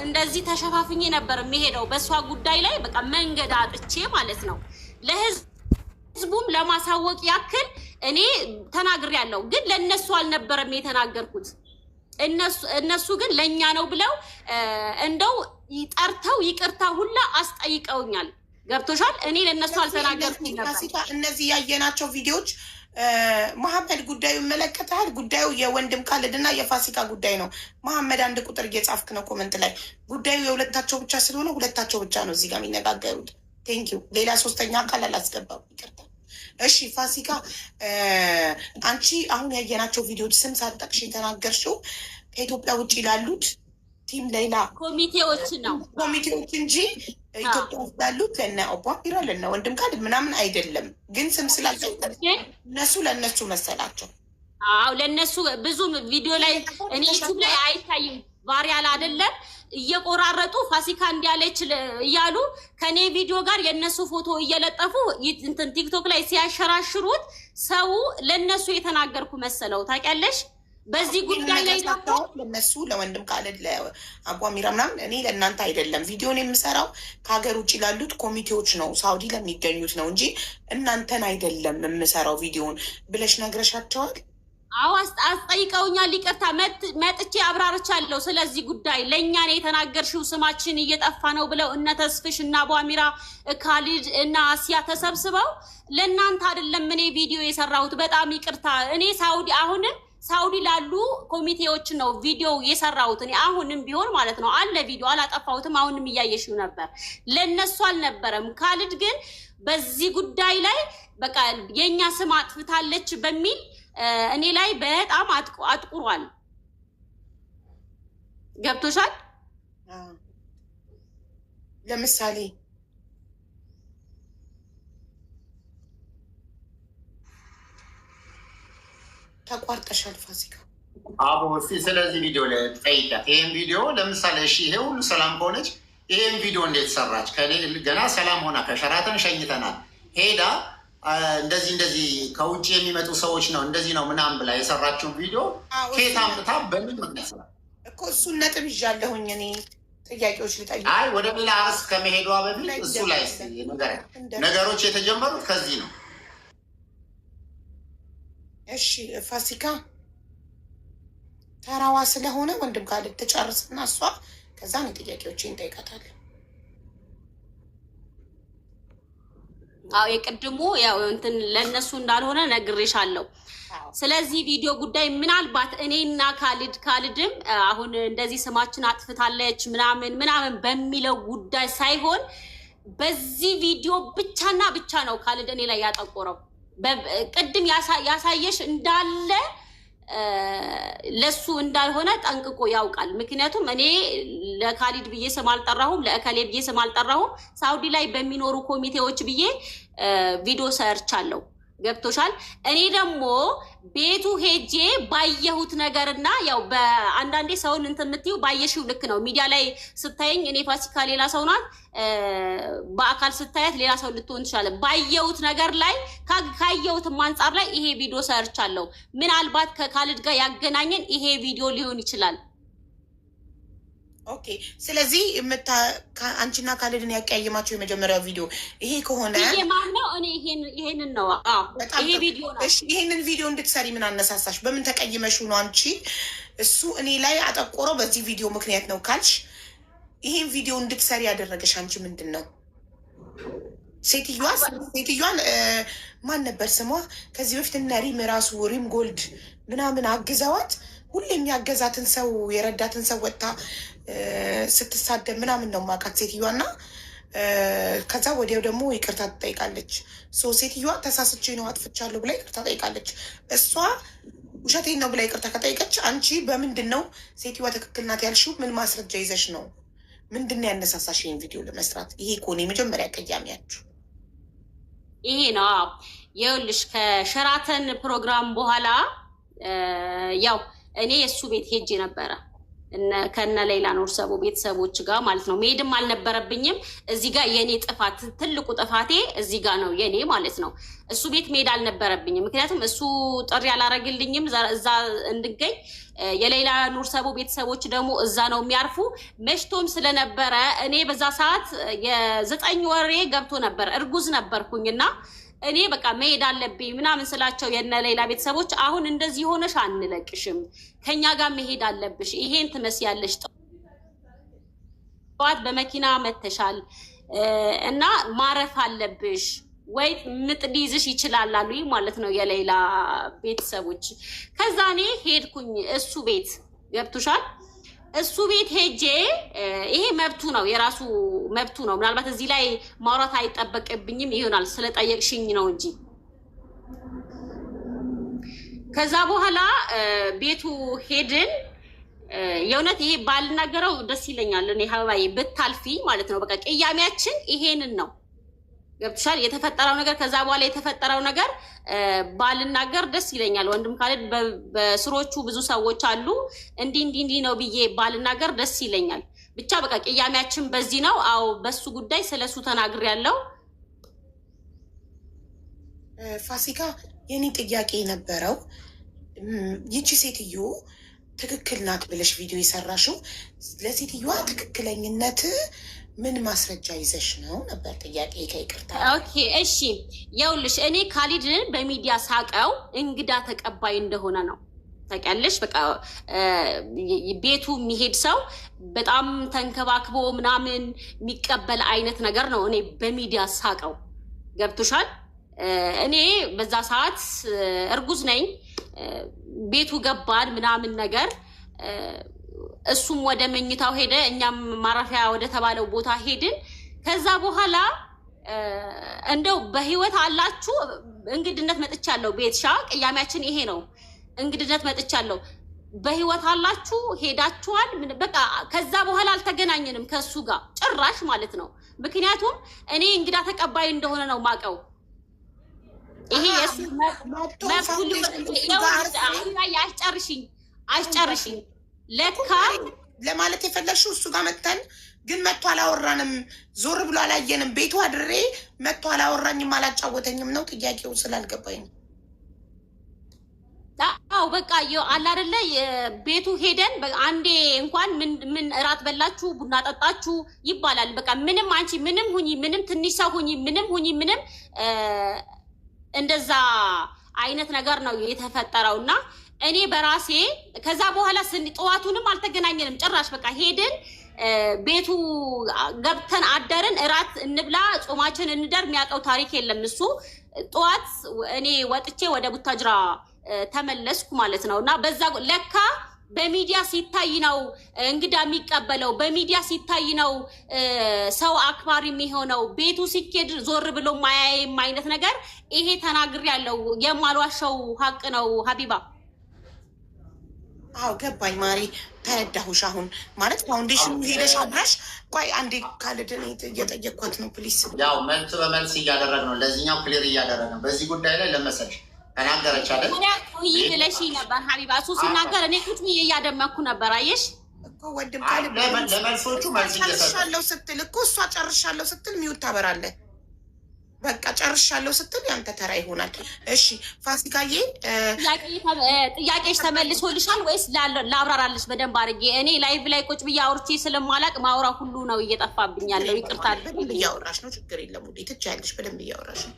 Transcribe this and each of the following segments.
እንደዚህ ተሸፋፍኜ ነበር የሚሄደው በሷ ጉዳይ ላይ በቃ መንገድ አጥቼ ማለት ነው። ለህዝቡም ለማሳወቅ ያክል እኔ ተናግሬያለሁ፣ ግን ለነሱ አልነበረም የተናገርኩት። እነሱ ግን ለኛ ነው ብለው እንደው ጠርተው ይቅርታ ሁላ አስጠይቀውኛል። ገብቶሻል? እኔ ለነሱ አልተናገርኩም ነበር። እነዚህ ያየናቸው ቪዲዮዎች መሐመድ ጉዳዩ ይመለከታል። ጉዳዩ የወንድም ካልድና የፋሲካ ጉዳይ ነው። መሐመድ አንድ ቁጥር እየጻፍክ ነው ኮመንት ላይ። ጉዳዩ የሁለታቸው ብቻ ስለሆነ ሁለታቸው ብቻ ነው እዚህ ጋር የሚነጋገሩት። ቴንኪው። ሌላ ሶስተኛ አካል አላስገባም። ይቅርታ። እሺ ፋሲካ፣ አንቺ አሁን ያየናቸው ቪዲዮዎች ስም ሳትጠቅሽ የተናገርሽው ከኢትዮጵያ ውጭ ላሉት ቲም ሌላ ኮሚቴዎች ነው ኮሚቴዎች እንጂ ኢትዮጵያ ውስጥ ላሉት ለነ ኦባፒራ ለነ ወንድም ካልድ ምናምን አይደለም። ግን ስም ስላቸው እነሱ ለእነሱ መሰላቸው። አዎ ለእነሱ ብዙ ቪዲዮ ላይ እኔ ዩቱብ ላይ አይታይም። ቫሪያል አይደለም እየቆራረጡ ፋሲካ እንዲያለች እያሉ ከኔ ቪዲዮ ጋር የእነሱ ፎቶ እየለጠፉ እንትን ቲክቶክ ላይ ሲያሸራሽሩት ሰው ለእነሱ የተናገርኩ መሰለው። ታውቂያለሽ? በዚህ ጉዳይ ላይ ለነሱ ለወንድም ካልድ ለአጓሚራ ምናምን እኔ ለእናንተ አይደለም ቪዲዮን የምሰራው ከሀገር ውጭ ላሉት ኮሚቴዎች ነው፣ ሳውዲ ለሚገኙት ነው እንጂ እናንተን አይደለም የምሰራው ቪዲዮን ብለሽ ነግረሻቸዋል? አዎ አስጠይቀውኛል። ይቅርታ መጥቼ አብራርቻለሁ። ስለዚህ ጉዳይ ለእኛ ነው የተናገርሽው፣ ስማችን እየጠፋ ነው ብለው እነ ተስፍሽ እና አቧሚራ ካልድ እና አሲያ ተሰብስበው ለእናንተ አይደለም እኔ ቪዲዮ የሰራሁት። በጣም ይቅርታ። እኔ አሁንም ሳውዲ ላሉ ኮሚቴዎች ነው ቪዲዮ የሰራሁት። እኔ አሁንም ቢሆን ማለት ነው አለ ቪዲዮ አላጠፋሁትም። አሁንም እያየሽው ነበር። ለነሱ አልነበረም። ካልድ ግን በዚህ ጉዳይ ላይ በቃ የኛ ስም አጥፍታለች በሚል እኔ ላይ በጣም አጥቁሯል። ገብቶሻል? ለምሳሌ ተቋርጠሻል ፋሲካ። አቦ እስቲ ስለዚህ ቪዲዮ ላይ ጠይቂያት። ይሄን ቪዲዮ ለምሳሌ እሺ፣ ይሄ ሁሉ ሰላም ከሆነች ይሄን ቪዲዮ እንዴት ሰራች? ገና ሰላም ሆና ከሸራተን ሸኝተናል ሄዳ እንደዚህ ከውጭ የሚመጡ ሰዎች ነው እንደዚህ ነው ምናምን ብላ የሰራችውን ቪዲዮ ከየት አምጥታ በምን ምክንያት ስራ እኮ እሱን ነጥብ ይዣለሁኝ እኔ ጥያቄዎች ልጠይቅ። አይ ወደ ሌላ ርዕስ ከመሄዷ በፊት እሱ ላይ ነገሮች የተጀመሩት ከዚህ ነው። እሺ ፋሲካ ተራዋ ስለሆነ ወንድም ካልድ ትጨርስና እሷ ከዛ ነው ጥያቄዎችን እንጠይቃታለን። አዎ የቅድሙ ያው እንትን ለነሱ እንዳልሆነ ነግሬሻለሁ። ስለዚህ ቪዲዮ ጉዳይ ምናልባት እኔና ካልድም አሁን እንደዚህ ስማችን አጥፍታለች ምናምን በሚለው ጉዳይ ሳይሆን በዚህ ቪዲዮ ብቻና ብቻ ነው ካልድ እኔ ላይ ያጠቆረው። ቅድም ያሳየሽ እንዳለ ለሱ እንዳልሆነ ጠንቅቆ ያውቃል። ምክንያቱም እኔ ለካሊድ ብዬ ስም አልጠራሁም፣ ለእከሌ ብዬ ስም አልጠራሁም። ሳውዲ ላይ በሚኖሩ ኮሚቴዎች ብዬ ቪዲዮ ሰርቻለሁ። ገብቶሻል? እኔ ደግሞ ቤቱ ሄጄ ባየሁት ነገርና ያው በአንዳንዴ ሰውን እንትን የምትይው ባየሽው ልክ ነው። ሚዲያ ላይ ስታየኝ እኔ ፋሲካ ሌላ ሰው ናት፣ በአካል ስታያት ሌላ ሰው ልትሆን ትችላለች። ባየሁት ነገር ላይ ካየሁትም አንጻር ላይ ይሄ ቪዲዮ ሰርቻለሁ። ምናልባት ከካሊድ ጋር ያገናኘን ይሄ ቪዲዮ ሊሆን ይችላል። ኦኬ። ስለዚህ አንቺና ካልድን ያቀያየማቸው የመጀመሪያው ቪዲዮ ይሄ ከሆነ ይሄ ማን ነው? እኔ ይሄንን ነው። ይሄ ቪዲዮ ነው። እሺ፣ ይሄንን ቪዲዮ እንድትሰሪ ምን አነሳሳሽ? በምን ተቀይመሽ ነው አንቺ? እሱ እኔ ላይ አጠቆረው በዚህ ቪዲዮ ምክንያት ነው ካልሽ፣ ይሄን ቪዲዮ እንድትሰሪ ያደረገሽ አንቺ ምንድን ነው? ሴትዮዋን ማን ነበር ስሟ? ከዚህ በፊት እነ ሪም ራሱ ሪም ጎልድ ምናምን አግዘዋት ሁሌ የሚያገዛትን ሰው የረዳትን ሰው ወጥታ ስትሳደብ ምናምን ነው ማውቃት ሴትዮዋ። እና ከዛ ወዲያው ደግሞ ይቅርታ ትጠይቃለች። ሴትዮዋ ተሳስቼ ነው አጥፍቻለሁ ብላ ይቅርታ ጠይቃለች። እሷ ውሸቴን ነው ብላ ይቅርታ ከጠይቀች አንቺ በምንድን ነው ሴትዮዋ ትክክል ናት ያልሽው? ምን ማስረጃ ይዘሽ ነው? ምንድን ነው ያነሳሳሽ ይህን ቪዲዮ ለመስራት? ይሄ ከሆነ የመጀመሪያ ቀያሚያችሁ ይሄ ነው። ይኸውልሽ ከሸራተን ፕሮግራም በኋላ ያው እኔ የእሱ ቤት ሄጄ ነበረ። ከነ ሌላ ኑር ሰቦ ቤተሰቦች ጋር ማለት ነው። መሄድም አልነበረብኝም። እዚህ ጋር የኔ ጥፋት ትልቁ ጥፋቴ እዚህ ጋር ነው የኔ ማለት ነው። እሱ ቤት መሄድ አልነበረብኝም። ምክንያቱም እሱ ጥሪ አላረግልኝም እዛ እንድገኝ። የሌላ ኑር ሰቦ ቤተሰቦች ደግሞ እዛ ነው የሚያርፉ። መሽቶም ስለነበረ እኔ በዛ ሰዓት የ9 ወሬ ገብቶ ነበር፣ እርጉዝ ነበርኩኝና እኔ በቃ መሄድ አለብኝ ምናምን ስላቸው የነ ሌላ ቤተሰቦች አሁን እንደዚህ ሆነሽ አንለቅሽም፣ ከኛ ጋር መሄድ አለብሽ፣ ይሄን ትመስያለሽ፣ ጠዋት በመኪና መተሻል እና ማረፍ አለብሽ ወይ ምጥ ሊይዝሽ ይችላል አሉኝ ማለት ነው የሌላ ቤተሰቦች። ከዛ እኔ ሄድኩኝ እሱ ቤት ገብቶሻል። እሱ ቤት ሄጄ ይሄ መብቱ ነው፣ የራሱ መብቱ ነው። ምናልባት እዚህ ላይ ማውራት አይጠበቅብኝም ይሆናል ስለጠየቅሽኝ ነው እንጂ። ከዛ በኋላ ቤቱ ሄድን። የእውነት ይሄ ባልናገረው ደስ ይለኛል እኔ ሀባዬ ብታልፊ ማለት ነው። በቃ ቅያሜያችን ይሄንን ነው ገብቶሻል። የተፈጠረው ነገር ከዛ በኋላ የተፈጠረው ነገር ባልናገር ደስ ይለኛል። ወንድም ካለ በስሮቹ ብዙ ሰዎች አሉ። እንዲህ ነው ብዬ ባልናገር ደስ ይለኛል። ብቻ በቃ ቅያሜያችን በዚህ ነው። አዎ በሱ ጉዳይ ስለሱ ተናግሬያለሁ። ፋሲካ የኔ ጥያቄ የነበረው ይቺ ሴትዮ ትክክል ናት ብለሽ ቪዲዮ የሰራሽው ለሴትዮዋ ትክክለኝነት ምን ማስረጃ ይዘሽ ነው ነበር ጥያቄ። ከይቅርታ ኦኬ እሺ፣ ይኸውልሽ እኔ ካሊድን በሚዲያ ሳቀው እንግዳ ተቀባይ እንደሆነ ነው ታውቂያለሽ። በቃ ቤቱ የሚሄድ ሰው በጣም ተንከባክቦ ምናምን የሚቀበል አይነት ነገር ነው እኔ በሚዲያ ሳቀው። ገብቶሻል። እኔ በዛ ሰዓት እርጉዝ ነኝ። ቤቱ ገባን ምናምን ነገር እሱም ወደ መኝታው ሄደ፣ እኛም ማረፊያ ወደ ተባለው ቦታ ሄድን። ከዛ በኋላ እንደው በህይወት አላችሁ እንግድነት መጥቻለሁ፣ ቤትሻ ቅያሜያችን ይሄ ነው፣ እንግድነት መጥቻለሁ፣ በህይወት አላችሁ ሄዳችኋል። በቃ ከዛ በኋላ አልተገናኘንም ከሱ ጋር ጭራሽ ማለት ነው። ምክንያቱም እኔ እንግዳ ተቀባይ እንደሆነ ነው ማቀው። ይሄ የሱ አስጨርሽኝ ለካ ለማለት የፈለግሽው እሱ ጋር መተን ግን መጥቶ አላወራንም፣ ዞር ብሎ አላየንም። ቤቱ አድሬ መጥቶ አላወራኝም፣ አላጫወተኝም ነው ጥያቄው ስላልገባኝ ነው። አዎ በቃ አለ አይደለ ቤቱ ሄደን አንዴ እንኳን ምን እራት በላችሁ ቡና ጠጣችሁ ይባላል። በቃ ምንም አንቺ ምንም ሁኚ ምንም ትንሽ ሰው ሁኚ ምንም ሁኚ ምንም እንደዛ አይነት ነገር ነው የተፈጠረው። እና እኔ በራሴ ከዛ በኋላ ጠዋቱንም አልተገናኘንም ጭራሽ። በቃ ሄድን ቤቱ ገብተን አደርን፣ እራት እንብላ ጾማችን እንደር የሚያውቀው ታሪክ የለም እሱ። ጠዋት እኔ ወጥቼ ወደ ቡታጅራ ተመለስኩ ማለት ነው። እና በዛ ለካ በሚዲያ ሲታይ ነው እንግዳ የሚቀበለው፣ በሚዲያ ሲታይ ነው ሰው አክባሪ የሚሆነው። ቤቱ ሲኬድ ዞር ብሎ ማያየም አይነት ነገር ይሄ ተናግሬያለሁ። የማልዋሸው ሀቅ ነው ሀቢባ። አዎ ገባኝ ማሪ፣ ተረዳሁሽ። አሁን ማለት ፋውንዴሽኑ ሄደሽ አብረሽ ቆይ አንዴ ካልድን እየጠየቅኳት ነው ፕሊስ። ያው መልስ በመልስ እያደረግ ነው፣ ለዚህኛው ክሊር እያደረግ ነው። በዚህ ጉዳይ ላይ ለመሰልሽ ተናገረች አይደል? ቆይ ብለሽ ነበር ሀቢባ። እሱ ሲናገር እኔ ቁጭ ብዬ እያደመኩ ነበር። አየሽ እኮ ወንድም ካለ ለመልሶቹ መልስ ጨርሻለሁ ስትል እኮ እሷ ጨርሻለሁ ስትል ሚውት ታበራለህ። በቃ ጨርሻለሁ ስትል ያንተ ተራ ይሆናል። እሺ ፋሲካዬ፣ ጥያቄሽ ተመልሶልሻል ወይስ ላብራራልሽ በደንብ አድርጌ? እኔ ላይቭ ላይ ቁጭ ብዬ አውርቼ ስለማላቅ ማውራ ሁሉ ነው እየጠፋብኝ ያለው። ይቅርታ። በደንብ እያወራሽ ነው፣ ችግር የለም ውዴ፣ ትችያለሽ። በደንብ እያወራሽ ነው።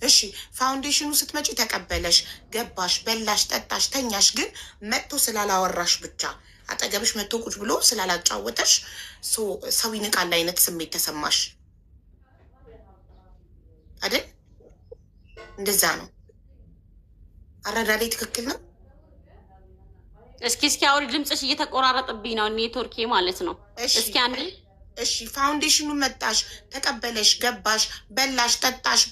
እሺ ፋውንዴሽኑ ስትመጪ ተቀበለሽ፣ ገባሽ፣ በላሽ፣ ጠጣሽ፣ ተኛሽ። ግን መጥቶ ስላላወራሽ ብቻ አጠገብሽ መጥቶ ቁጭ ብሎ ስላላጫወተሽ ሰው ይንቃል አይነት ስሜት ተሰማሽ አይደል? እንደዛ ነው አረዳዴ። ትክክል ነው። እስኪ አውሪ፣ ድምፅሽ እየተቆራረጥብኝ ነው፣ ኔትወርኬ ማለት ነው። እስኪ አንዴ። እሺ ፋውንዴሽኑ መጣሽ፣ ተቀበለሽ፣ ገባሽ፣ በላሽ፣ ጠጣሽ፣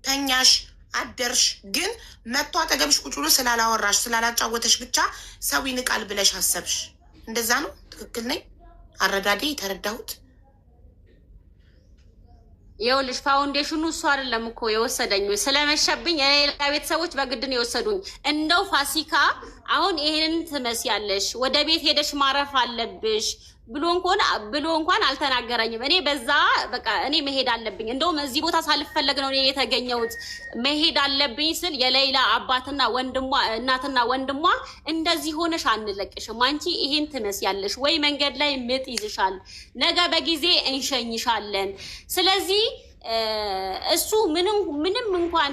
ተኛሽ፣ አደርሽ። ግን መጥቶ አጠገብሽ ቁጭ ብሎ ስላላወራሽ ስላላጫወተሽ ብቻ ሰው ይንቃል ብለሽ አሰብሽ። እንደዛ ነው። ትክክል ነኝ? አረዳዴ የተረዳሁት ይኸውልሽ ፋውንዴሽኑ እሱ አይደለም እኮ የወሰደኝ ስለመሸብኝ የሌላ ቤተሰቦች በግድ ነው የወሰዱኝ። እንደው ፋሲካ አሁን ይሄንን ትመስያለሽ ወደ ቤት ሄደሽ ማረፍ አለብሽ ብሎ እንኳን አልተናገረኝም። እኔ በዛ በቃ እኔ መሄድ አለብኝ እንደውም እዚህ ቦታ ሳልፈለግ ነው እኔ የተገኘሁት መሄድ አለብኝ ስል የሌላ አባትና ወንድሟ እናትና ወንድሟ እንደዚህ ሆነሽ አንለቅሽም፣ አንቺ ይሄን ትመስያለሽ ወይ መንገድ ላይ ምጥ ይዝሻል፣ ነገ በጊዜ እንሸኝሻለን። ስለዚህ እሱ ምንም እንኳን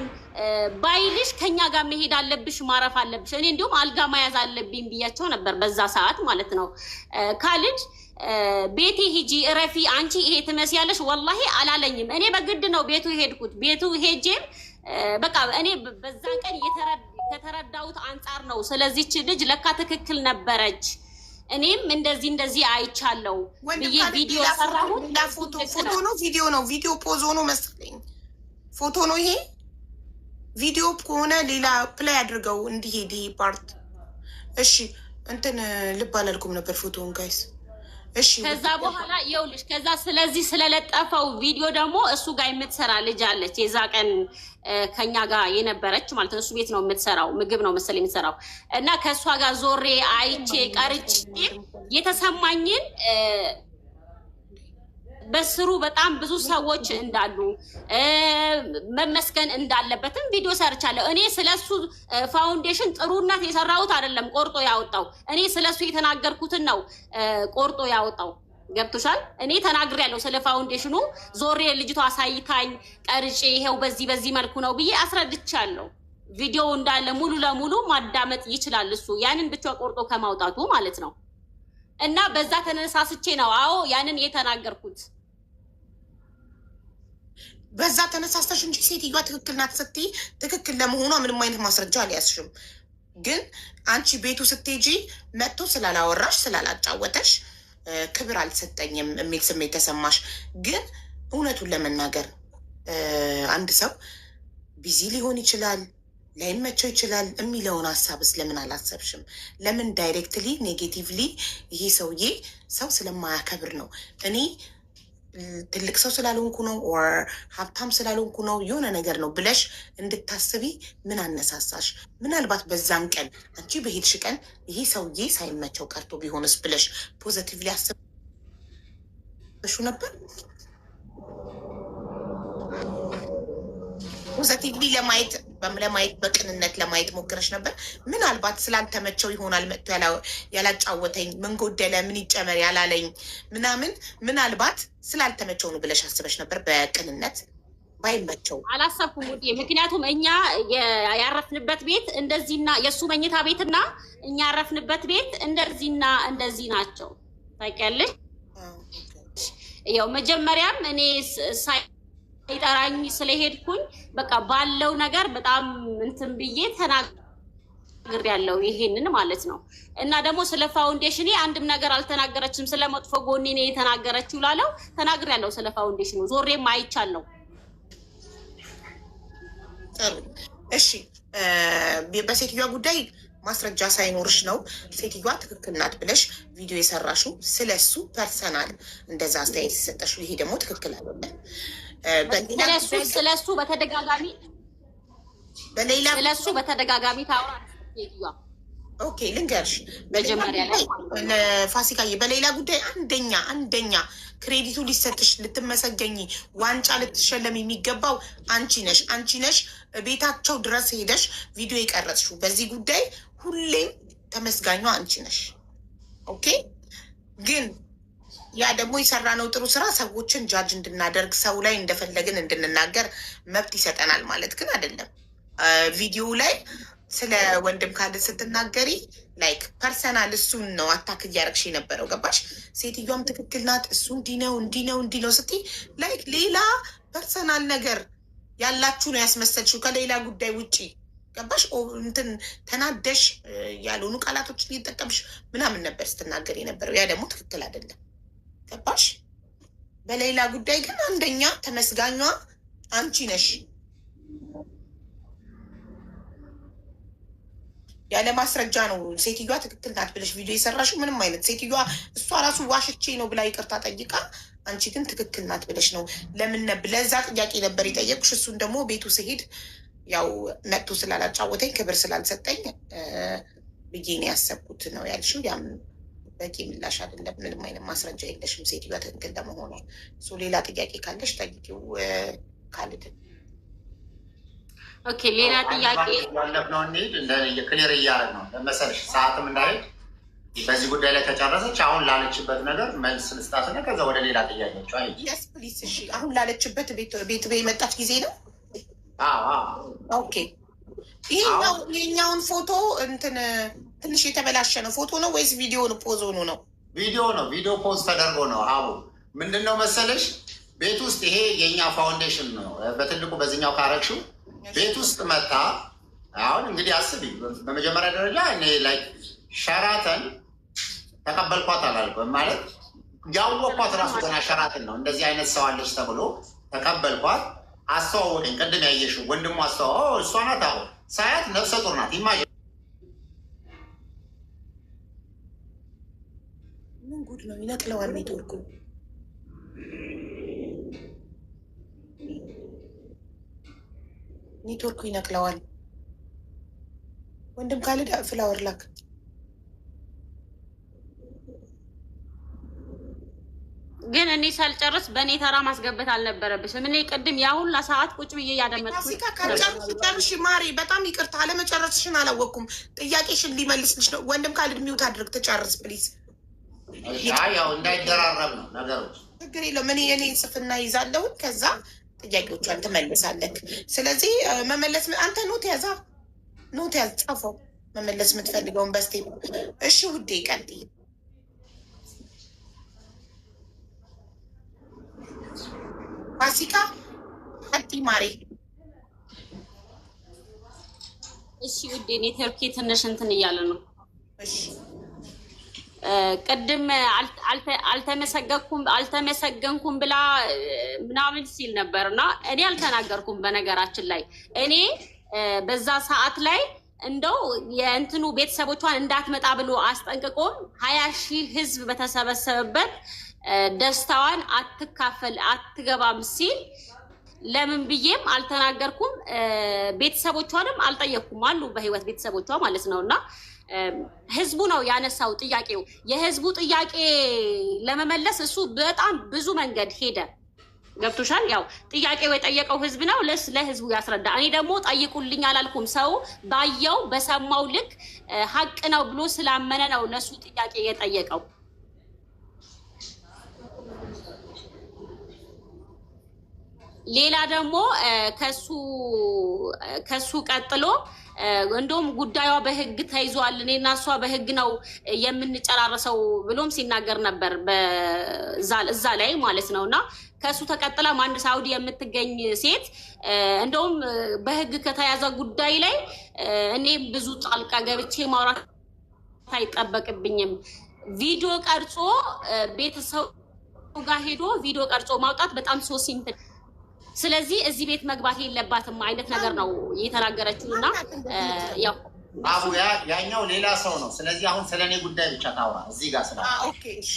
ባይልሽ ከኛ ጋር መሄድ አለብሽ ማረፍ አለብሽ። እኔ እንዲሁም አልጋ መያዝ አለብኝ ብያቸው ነበር በዛ ሰዓት ማለት ነው። ካልድ ቤቴ ሂጂ እረፊ አንቺ ይሄ ትመስያለሽ ወላሂ አላለኝም። እኔ በግድ ነው ቤቱ ሄድኩት። ቤቱ ሄጄም በቃ እኔ በዛ ቀን ከተረዳሁት አንጻር ነው ስለዚህች ልጅ ለካ ትክክል ነበረች፣ እኔም እንደዚህ አይቻለው ብዬ ቪዲዮ ሰራሁ። ፎቶ ነው ቪዲዮ ነው ቪዲዮ ፖዝ ሆኖ መስለኝ ፎቶ ነው ይሄ ቪዲዮ ከሆነ ሌላ ፕላይ አድርገው እንዲሄድ ይሄ ፓርት። እሺ እንትን ልብ አላልኩም ነበር ፎቶውን ጋይስ። እሺ ከዛ በኋላ ይኸውልሽ ከዛ ስለዚህ ስለለጠፈው ቪዲዮ ደግሞ እሱ ጋር የምትሰራ ልጅ አለች የዛ ቀን ከኛ ጋር የነበረች ማለት ነው። እሱ ቤት ነው የምትሰራው፣ ምግብ ነው መሰለኝ የምትሰራው። እና ከእሷ ጋር ዞሬ አይቼ ቀርጬ የተሰማኝን በስሩ በጣም ብዙ ሰዎች እንዳሉ መመስገን እንዳለበትም ቪዲዮ ሰርቻለሁ። እኔ ስለሱ ፋውንዴሽን ጥሩነት የሰራሁት አይደለም ቆርጦ ያወጣው፣ እኔ ስለሱ የተናገርኩትን ነው ቆርጦ ያወጣው። ገብቶሻል? እኔ ተናግሬያለሁ ስለ ፋውንዴሽኑ ዞሬ ልጅቷ አሳይታኝ ቀርጬ ይሄው በዚህ መልኩ ነው ብዬ አስረድቻለሁ። ቪዲዮ እንዳለ ሙሉ ለሙሉ ማዳመጥ ይችላል እሱ ያንን ብቻ ቆርጦ ከማውጣቱ ማለት ነው። እና በዛ ተነሳስቼ ነው አዎ ያንን የተናገርኩት። በዛ ተነሳስተሽ እንጂ ሴትዮዋ ትክክል ናት ስትይ ትክክል ለመሆኗ ምንም አይነት ማስረጃ አልያዝሽም። ግን አንቺ ቤቱ ስትሄጂ መጥቶ ስላላወራሽ ስላላጫወተሽ ክብር አልሰጠኝም የሚል ስሜት ተሰማሽ። ግን እውነቱን ለመናገር አንድ ሰው ቢዚ ሊሆን ይችላል፣ ላይመቸው ይችላል የሚለውን ሀሳብስ ለምን አላሰብሽም? ለምን ዳይሬክትሊ ኔጌቲቭሊ ይሄ ሰውዬ ሰው ስለማያከብር ነው፣ እኔ ትልቅ ሰው ስላልሆንኩ ነው ኦር ሀብታም ስላልሆንኩ ነው የሆነ ነገር ነው ብለሽ እንድታስቢ ምን አነሳሳሽ? ምናልባት በዛም ቀን አንቺ በሄድሽ ቀን ይሄ ሰውዬ ሳይመቸው ቀርቶ ቢሆንስ ብለሽ ፖዘቲቭሊ አስበሹ ነበር? ፖዘቲቭሊ ለማየት በቅንነት ለማየት ሞክረሽ ነበር? ምናልባት ስላልተመቸው ይሆናል መጥቶ ያላጫወተኝ፣ ምን ጎደለ ምን ይጨመር ያላለኝ ምናምን ምናልባት ስላልተመቸው ነው ብለሽ አስበሽ ነበር? በቅንነት ባይመቸው አላሰብኩም ውዴ። ምክንያቱም እኛ ያረፍንበት ቤት እንደዚህና የእሱ መኝታ ቤትና እኛ ያረፍንበት ቤት እንደዚህና እንደዚህ ናቸው ታውቂያለሽ። ያው መጀመሪያም እኔ ይጠራኝ ስለሄድኩኝ በቃ ባለው ነገር በጣም እንትን ብዬ ተናግሬያለሁ ይሄንን ማለት ነው። እና ደግሞ ስለ ፋውንዴሽን አንድም ነገር አልተናገረችም። ስለ መጥፎ ጎኔ ነው የተናገረችው ላለው ተናግሬያለሁ። ስለ ፋውንዴሽኑ ዞሬም አይቻለሁ። እሺ በሴትዮዋ ጉዳይ ማስረጃ ሳይኖርሽ ነው ሴትዮዋ ትክክል ናት ብለሽ ቪዲዮ የሰራሽው። ስለሱ ፐርሰናል እንደዛ አስተያየት የሰጠሽው ይሄ ደግሞ ትክክል አይደለም። ስለሱ በተደጋጋሚ ታውራ ሴትዮዋ። ኦኬ ልንገርሽ መጀመሪያ ላይ ፋሲካዬ፣ በሌላ ጉዳይ አንደኛ ክሬዲቱ ሊሰጥሽ ልትመሰገኝ ዋንጫ ልትሸለም የሚገባው አንቺ ነሽ። ቤታቸው ድረስ ሄደሽ ቪዲዮ የቀረጽሽው በዚህ ጉዳይ ሁሌም ተመስጋኟ አንቺ ነሽ። ኦኬ ግን ያ ደግሞ የሰራነው ጥሩ ስራ ሰዎችን ጃጅ እንድናደርግ ሰው ላይ እንደፈለግን እንድንናገር መብት ይሰጠናል ማለት ግን አይደለም። ቪዲዮ ላይ ስለ ወንድም ካለ ስትናገሪ ላይክ ፐርሰናል እሱን ነው አታክ እያደረግሽ የነበረው ገባሽ? ሴትዮዋም ትክክል ናት እሱ እንዲህ ነው ስትይ ላይክ ሌላ ፐርሰናል ነገር ያላችሁ ነው ያስመሰልሽው ከሌላ ጉዳይ ውጪ ገባሽ? እንትን ተናደሽ ያልሆኑ ቃላቶችን እየጠቀምሽ ምናምን ነበር ስትናገር የነበረው። ያ ደግሞ ትክክል አይደለም ገባሽ? በሌላ ጉዳይ ግን አንደኛ ተመስጋኟ አንቺ ነሽ። ያለ ማስረጃ ነው ሴትዮዋ ትክክል ናት ብለሽ ቪዲዮ የሰራሽው። ምንም አይነት ሴትዮዋ እሷ ራሱ ዋሽቼ ነው ብላ ይቅርታ ጠይቃ አንቺ ግን ትክክል ናት ብለሽ ነው። ለምን ለዛ ጥያቄ ነበር የጠየቁሽ። እሱን ደግሞ ቤቱ ስሄድ ያው መጥቶ ስላላጫወተኝ ክብር ስላልሰጠኝ ብዬ ነው ያሰብኩት ነው ያልሽው። ያም በቂ ምላሽ አይደለም። ምንም አይነት ማስረጃ የለሽም ሴትዮዋ ትክክል ለመሆኗ። ሌላ ጥያቄ ካለሽ ጠይቂው ካልድን። ኦኬ ሌላ ጥያቄ ያለፍነው እንሂድ። ክሊር እያደረግ ነው ለመሰለሽ ሰዓትም እንዳይሄድ በዚህ ጉዳይ ላይ ከጨረሰች አሁን ላለችበት ነገር መልስ ልስጣትና ከዛ ወደ ሌላ ጥያቄዎች የስ ፕሊስ። እሺ አሁን ላለችበት ቤት የመጣች ጊዜ ነው። ኦኬ ይሄኛውን ፎቶ እንትን ትንሽ የተበላሸ ነው ፎቶ ነው ወይስ ቪዲዮ ነው? ፖዝ ሆኖ ነው? ቪዲዮ ነው። ቪዲዮ ፖዝ ተደርጎ ነው። አቡ ምንድን ነው መሰለሽ ቤት ውስጥ ይሄ የእኛ ፋውንዴሽን ነው። በትልቁ በዚህኛው ካረግሽው ቤት ውስጥ መታ። አሁን እንግዲህ አስቢ፣ በመጀመሪያ ደረጃ እኔ ላይ ሸራተን ተቀበልኳት አላልኩም ማለት ያወቅኳት ራሱ ገና ሸራተን ነው። እንደዚህ አይነት ሰው አለች ተብሎ ተቀበልኳት። አስተዋወቀኝ። ቅድም ያየሽው ወንድሙ እሷ ናት። አሁን ሳያት ነፍሰ ጡር ናት። ምን ጉድ ነው? ይነቅለዋል ኔትወርኩ። ኔትወርኩ ይነቅለዋል። ወንድም ካልድ ፍላወር ላክ። ግን እኔ ሳልጨርስ በእኔ ተራ ማስገበት አልነበረብሽም። እኔ ቅድም ያሁላ ሰዓት ቁጭ ብዬ እያደመጥኩ ጨርሽ ማሪ፣ በጣም ይቅርታ አለመጨረስሽን አላወቅኩም። ጥያቄሽን ሊመልስልሽ ነው። ወንድም ካልድ ሚውት አድርግ ትጨርስ ፕሊዝ። ያው እንዳይደራረብ ነው ነገሮች። ችግር የለውም። እኔ ጽፍና ይዛለሁን ከዛ ጥያቄዎቿን ትመልሳለህ። ስለዚህ መመለስ አንተ ኖት ያዝ ጻፈው መመለስ የምትፈልገውን በስቴ። እሺ ውዴ ቀጥይ። ፋሲካ ቀጥይ ማሬ። እሺ ውዴ ኔትወርኬ ትንሽ እንትን እያለ ነው። እሺ ቅድም አልተመሰገንኩም ብላ ምናምን ሲል ነበር እና እኔ አልተናገርኩም። በነገራችን ላይ እኔ በዛ ሰዓት ላይ እንደው የእንትኑ ቤተሰቦቿን እንዳትመጣ ብሎ አስጠንቅቆም 20,000 ህዝብ በተሰበሰበበት ደስታዋን አትገባም ሲል ለምን ብዬም አልተናገርኩም። ቤተሰቦቿንም አልጠየቅኩም አሉ በህይወት ቤተሰቦቿ ማለት ነው። እና ህዝቡ ነው ያነሳው ጥያቄው። የህዝቡ ጥያቄ ለመመለስ እሱ በጣም ብዙ መንገድ ሄደ። ገብቶሻል? ያው ጥያቄው የጠየቀው ህዝብ ነው፣ ለህዝቡ ያስረዳ። እኔ ደግሞ ጠይቁልኝ አላልኩም። ሰው ባየው በሰማው ልክ ሀቅ ነው ብሎ ስላመነ ነው ለሱ ጥያቄ የጠየቀው። ሌላ ደግሞ ከሱ ቀጥሎ እንደውም ጉዳዩ በህግ ተይዟል፣ እኔና እሷ በህግ ነው የምንጨራረሰው ብሎም ሲናገር ነበር እዛ ላይ ማለት ነው። እና ከሱ ተቀጥላም አንድ ሳውዲ የምትገኝ ሴት እንደውም በህግ ከተያዘ ጉዳይ ላይ እኔ ብዙ ጣልቃ ገብቼ ማውራት አይጠበቅብኝም። ቪዲዮ ቀርጾ ቤተሰቡ ጋር ሄዶ ቪዲዮ ቀርጾ ማውጣት በጣም ሲምፕል። ስለዚህ እዚህ ቤት መግባት የለባትም አይነት ነገር ነው የተናገረችው። እና ያው አቡ ያኛው ሌላ ሰው ነው። ስለዚህ አሁን ስለኔ ጉዳይ ብቻ ታውራ እዚህ ጋር ስለ ኦኬ እሺ፣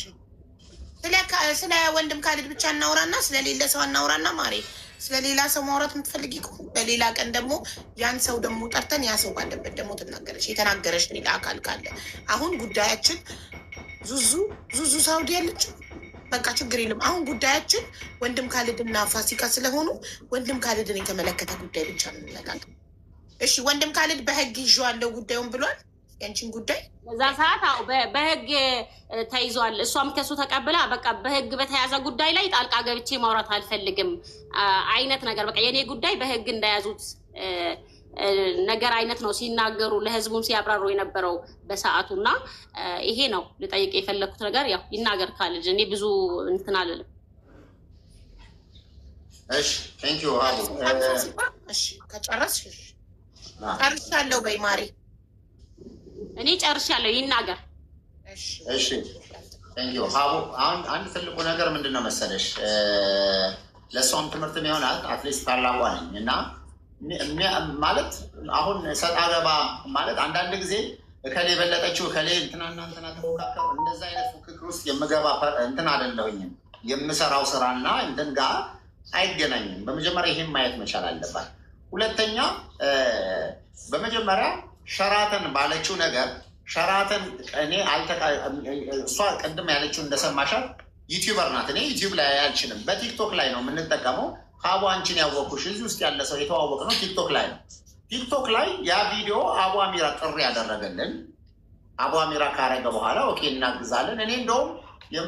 ስለ ወንድም ካልድ ብቻ እናውራና ስለሌላ ሰው እናውራና ማሬ፣ ስለሌላ ሰው ማውራት የምትፈልጊ በሌላ ቀን ደግሞ ያን ሰው ደግሞ ጠርተን ያ ሰው ባለበት ደግሞ ትናገረች የተናገረች ሌላ አካል ካለ። አሁን ጉዳያችን ዙዙ ሳውዲ ያለችው በቃ ችግር የለም። አሁን ጉዳያችን ወንድም ካልድና ፋሲካ ስለሆኑ ወንድም ካልድን የተመለከተ ጉዳይ ብቻ ነው የምንነጋገር። እሺ ወንድም ካልድ በህግ ይዤዋለሁ ጉዳዩን ብሏል። ያንቺን ጉዳይ በዛ ሰዓት በህግ ተይዟል። እሷም ከሱ ተቀብላ በቃ በህግ በተያዘ ጉዳይ ላይ ጣልቃ ገብቼ ማውራት አልፈልግም አይነት ነገር በቃ የኔ ጉዳይ በህግ እንዳያዙት ነገር አይነት ነው ሲናገሩ ለህዝቡም ሲያብራሩ የነበረው በሰዓቱ። እና ይሄ ነው ልጠይቅ የፈለኩት ነገር። ያው ይናገር ካልድ እኔ ብዙ እንትን አልልም። እሺ ቴንክ ዩ አቡ። እሺ ከጨረስሽ ጨርሻለሁ በይ ማሪ። እኔ ጨርሻለሁ ይናገር። እሺ ቴንክ ዩ አቡ። አሁን አንድ ትልቁ ነገር ምንድነው መሰለሽ ለሷም ትምህርትም ይሆናል። አትሊስት ታላቋ ነኝ እና ማለት አሁን ሰጣ ገባ ማለት አንዳንድ ጊዜ እከሌ የበለጠችው እከሌ እንትና ተፎካከር እንደዛ አይነት ፉክክር ውስጥ የምገባ እንትን አይደለሁኝም። የምሰራው ስራና እንትን ጋር አይገናኝም። በመጀመሪያ ይሄን ማየት መቻል አለባት። ሁለተኛ በመጀመሪያ ሸራተን ባለችው ነገር ሸራተን እኔ እሷ ቅድም ያለችው እንደሰማሻት ዩቲዩበር ናት። እኔ ዩቲዩብ ላይ አልችልም፣ በቲክቶክ ላይ ነው የምንጠቀመው። ሀቡ አንቺን ያወኩሽ እዚህ ውስጥ ያለ ሰው የተዋወቅ ነው ቲክቶክ ላይ ነው። ቲክቶክ ላይ ያ ቪዲዮ አቡ አሚራ ጥሪ ያደረገልን አቡ አሚራ ካረገ በኋላ ኦኬ እናግዛለን። እኔ እንደውም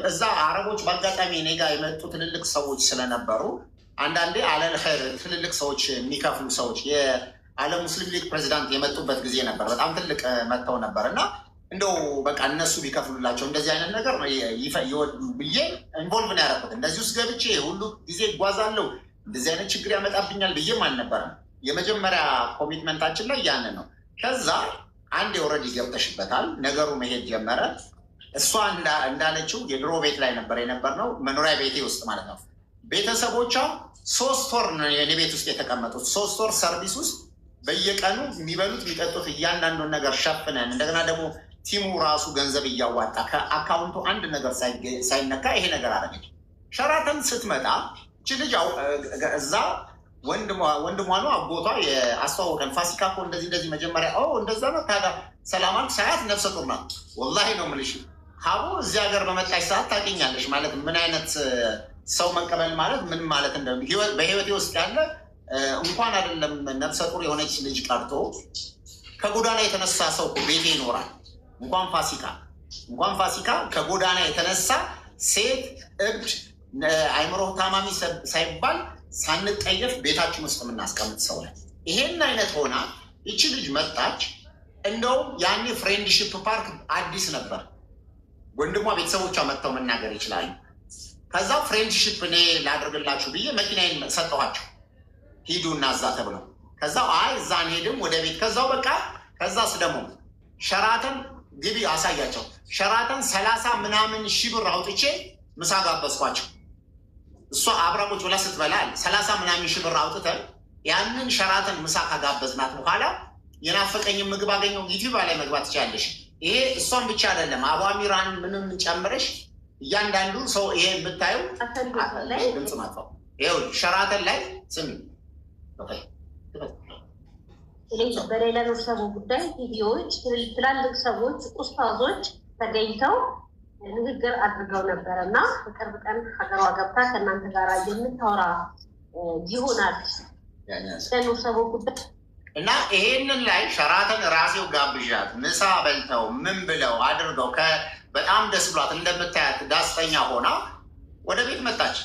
እዛ አረቦች በአጋጣሚ እኔ ጋር የመጡ ትልልቅ ሰዎች ስለነበሩ አንዳንዴ አለል ኸይር ትልልቅ ሰዎች የሚከፍሉ ሰዎች የዓለም ሙስሊም ሊግ ፕሬዚዳንት የመጡበት ጊዜ ነበር። በጣም ትልቅ መጥተው ነበር እና እንደው በቃ እነሱ ቢከፍሉላቸው እንደዚህ አይነት ነገር ብዬ ኢንቮልቭ ነው ያደረኩት። እንደዚህ ውስጥ ገብቼ ሁሉ ጊዜ ይጓዛለሁ እንደዚህ አይነት ችግር ያመጣብኛል ብዬም አልነበረም። የመጀመሪያ ኮሚትመንታችን ላይ ያንን ነው። ከዛ አንድ የወረድ ገብተሽበታል፣ ነገሩ መሄድ ጀመረ። እሷ እንዳለችው የድሮ ቤት ላይ ነበር የነበርነው፣ መኖሪያ ቤቴ ውስጥ ማለት ነው። ቤተሰቦቿ 3 ወር ነው የኔ ቤት ውስጥ የተቀመጡት። 3 ወር ሰርቪስ ውስጥ በየቀኑ የሚበሉት የሚጠጡት እያንዳንዱን ነገር ሸፍነን እንደገና ደግሞ ቲሙ ራሱ ገንዘብ እያዋጣ ከአካውንቱ አንድ ነገር ሳይነካ ይሄ ነገር አደረገች። ሸራተን ስትመጣ እቺ ልጅ እዛ ወንድሟ ነው አጎቷ የአስተዋወቀን። ፋሲካ እኮ እንደዚህ መጀመሪያ እንደዛ ነው ታዲያ ሰላማን ሳያት ነፍሰ ጡር ናት። ወላሂ ነው የምልሽ ሀቡ እዚህ ሀገር በመጣች ሰዓት ታውቂኛለሽ ማለት ምን አይነት ሰው መቀበል ማለት ምን ማለት በህይወቴ ውስጥ ያለ እንኳን አይደለም ነፍሰ ጡር የሆነች ልጅ ቀርቶ ከጎዳና የተነሳ ሰው ቤቴ ይኖራል። እንኳን ፋሲካ ከጎዳና የተነሳ ሴት እብድ አይምሮ ታማሚ ሳይባል ሳንጠየፍ ቤታችን ውስጥ የምናስቀምጥ ሰው ላይ ይሄን አይነት ሆና ይቺ ልጅ መጣች። እንደውም ያኔ ፍሬንድሺፕ ፓርክ አዲስ ነበር። ወንድሟ ቤተሰቦቿ መጥተው መናገር ይችላሉ። ከዛ ፍሬንድሺፕ እኔ ላደርግላችሁ ብዬ መኪናዬን ሰጠኋቸው፣ ሂዱ እና እዛ ተብለው። ከዛ እዛ አንሄድም ወደ ቤት። ከዛው በቃ ከዛስ ደግሞ ሸራተን ግቢ አሳያቸው። ሸራተን 30 ምናምን ሺህ ብር አውጥቼ ምሳ ጋበዝኳቸው። እሷ አብራቆች ብላ ስትበላ 30 ምናምን ሺህ ብር አውጥተን ያንን ሸራተን ምሳ ካጋበዝናት በኋላ የናፈቀኝን ምግብ አገኘው። ዩቲዩብ ላይ መግባት ትችላለሽ። ይሄ እሷን ብቻ አይደለም አቡ አሚራን ምንም ጨምረሽ እያንዳንዱ ሰው ይሄ ብታዩ ድምፅ ማጥፋው ይኸው ሸራተን ላይ ስሚ። በሌላ ሰው ጉዳይ ቪዲዮዎች ትላልቅ ሰዎች ኡስታዞች ተገኝተው ንግግር አድርገው ነበረ እና በቅርብ ቀን ሀገሯ ገብታ ከእናንተ ጋር የምታወራ ይሆናል ሰው ጉዳይ እና ይሄንን ላይ ሸራተን ራሴው ጋብዣት ምሳ በልተው ምን ብለው አድርገው በጣም ደስ ብሏት እንደምታያት ዳስተኛ ሆና ወደ ቤት መጣች።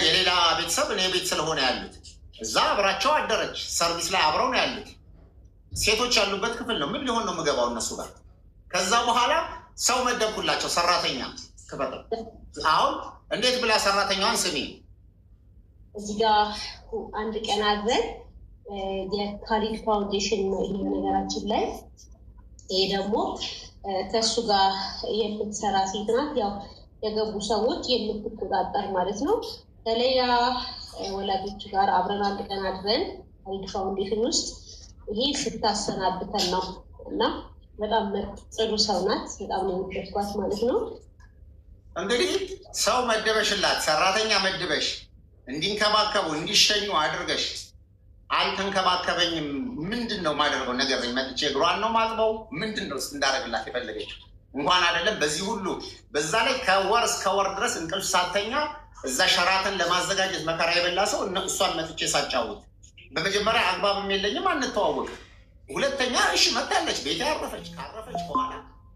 የሌላ ቤተሰብ እኔ ቤት ስለሆነ ያሉት እዛ አብራቸው አደረች። ሰርቪስ ላይ አብረው ነው ያሉት። ሴቶች ያሉበት ክፍል ነው። ምን ሊሆን ነው የምገባው እነሱ ጋር። ከዛ በኋላ ሰው መደብኩላቸው፣ ሰራተኛ ክፈት። አሁን እንዴት ብላ ሰራተኛዋን ስሚ። እዚህ ጋር አንድ ቀን አድረን የካሊድ ፋውንዴሽን ነው ይሄ ነገራችን ላይ። ይሄ ደግሞ ከእሱ ጋር የምትሰራ ሴት ናት። ያው የገቡ ሰዎች የምትቆጣጠር ማለት ነው። ከሌላ ወላጆች ጋር አብረን አንድ ቀን አድረን ካሊድ ፋውንዴሽን ውስጥ ይሄ ስታሰናብተን ነው እና በጣም ጥሩ ሰው ናት። በጣም ነው የምትወስዷት ማለት ነው። እንግዲህ ሰው መደበሽላት፣ ሰራተኛ መድበሽ እንዲንከባከቡ እንዲሸኙ አድርገሽ አልተንከባከበኝም። ምንድን ነው ማደርገው ነገር መጥቼ እግሯን ነው ማጥበው? ምንድን ነው እንዳደረግላት የፈለገችው? እንኳን አይደለም በዚህ ሁሉ በዛ ላይ ከወር እስከ ወር ድረስ እንቅልፍ ሳተኛ እዛ ሸራተን ለማዘጋጀት መከራ የበላ ሰው እሷን መጥቼ ሳጫውት በመጀመሪያ አግባብም የለኝም፣ አንተዋወቅ። ሁለተኛ እሺ መታለች፣ ቤት ያረፈች። ካረፈች በኋላ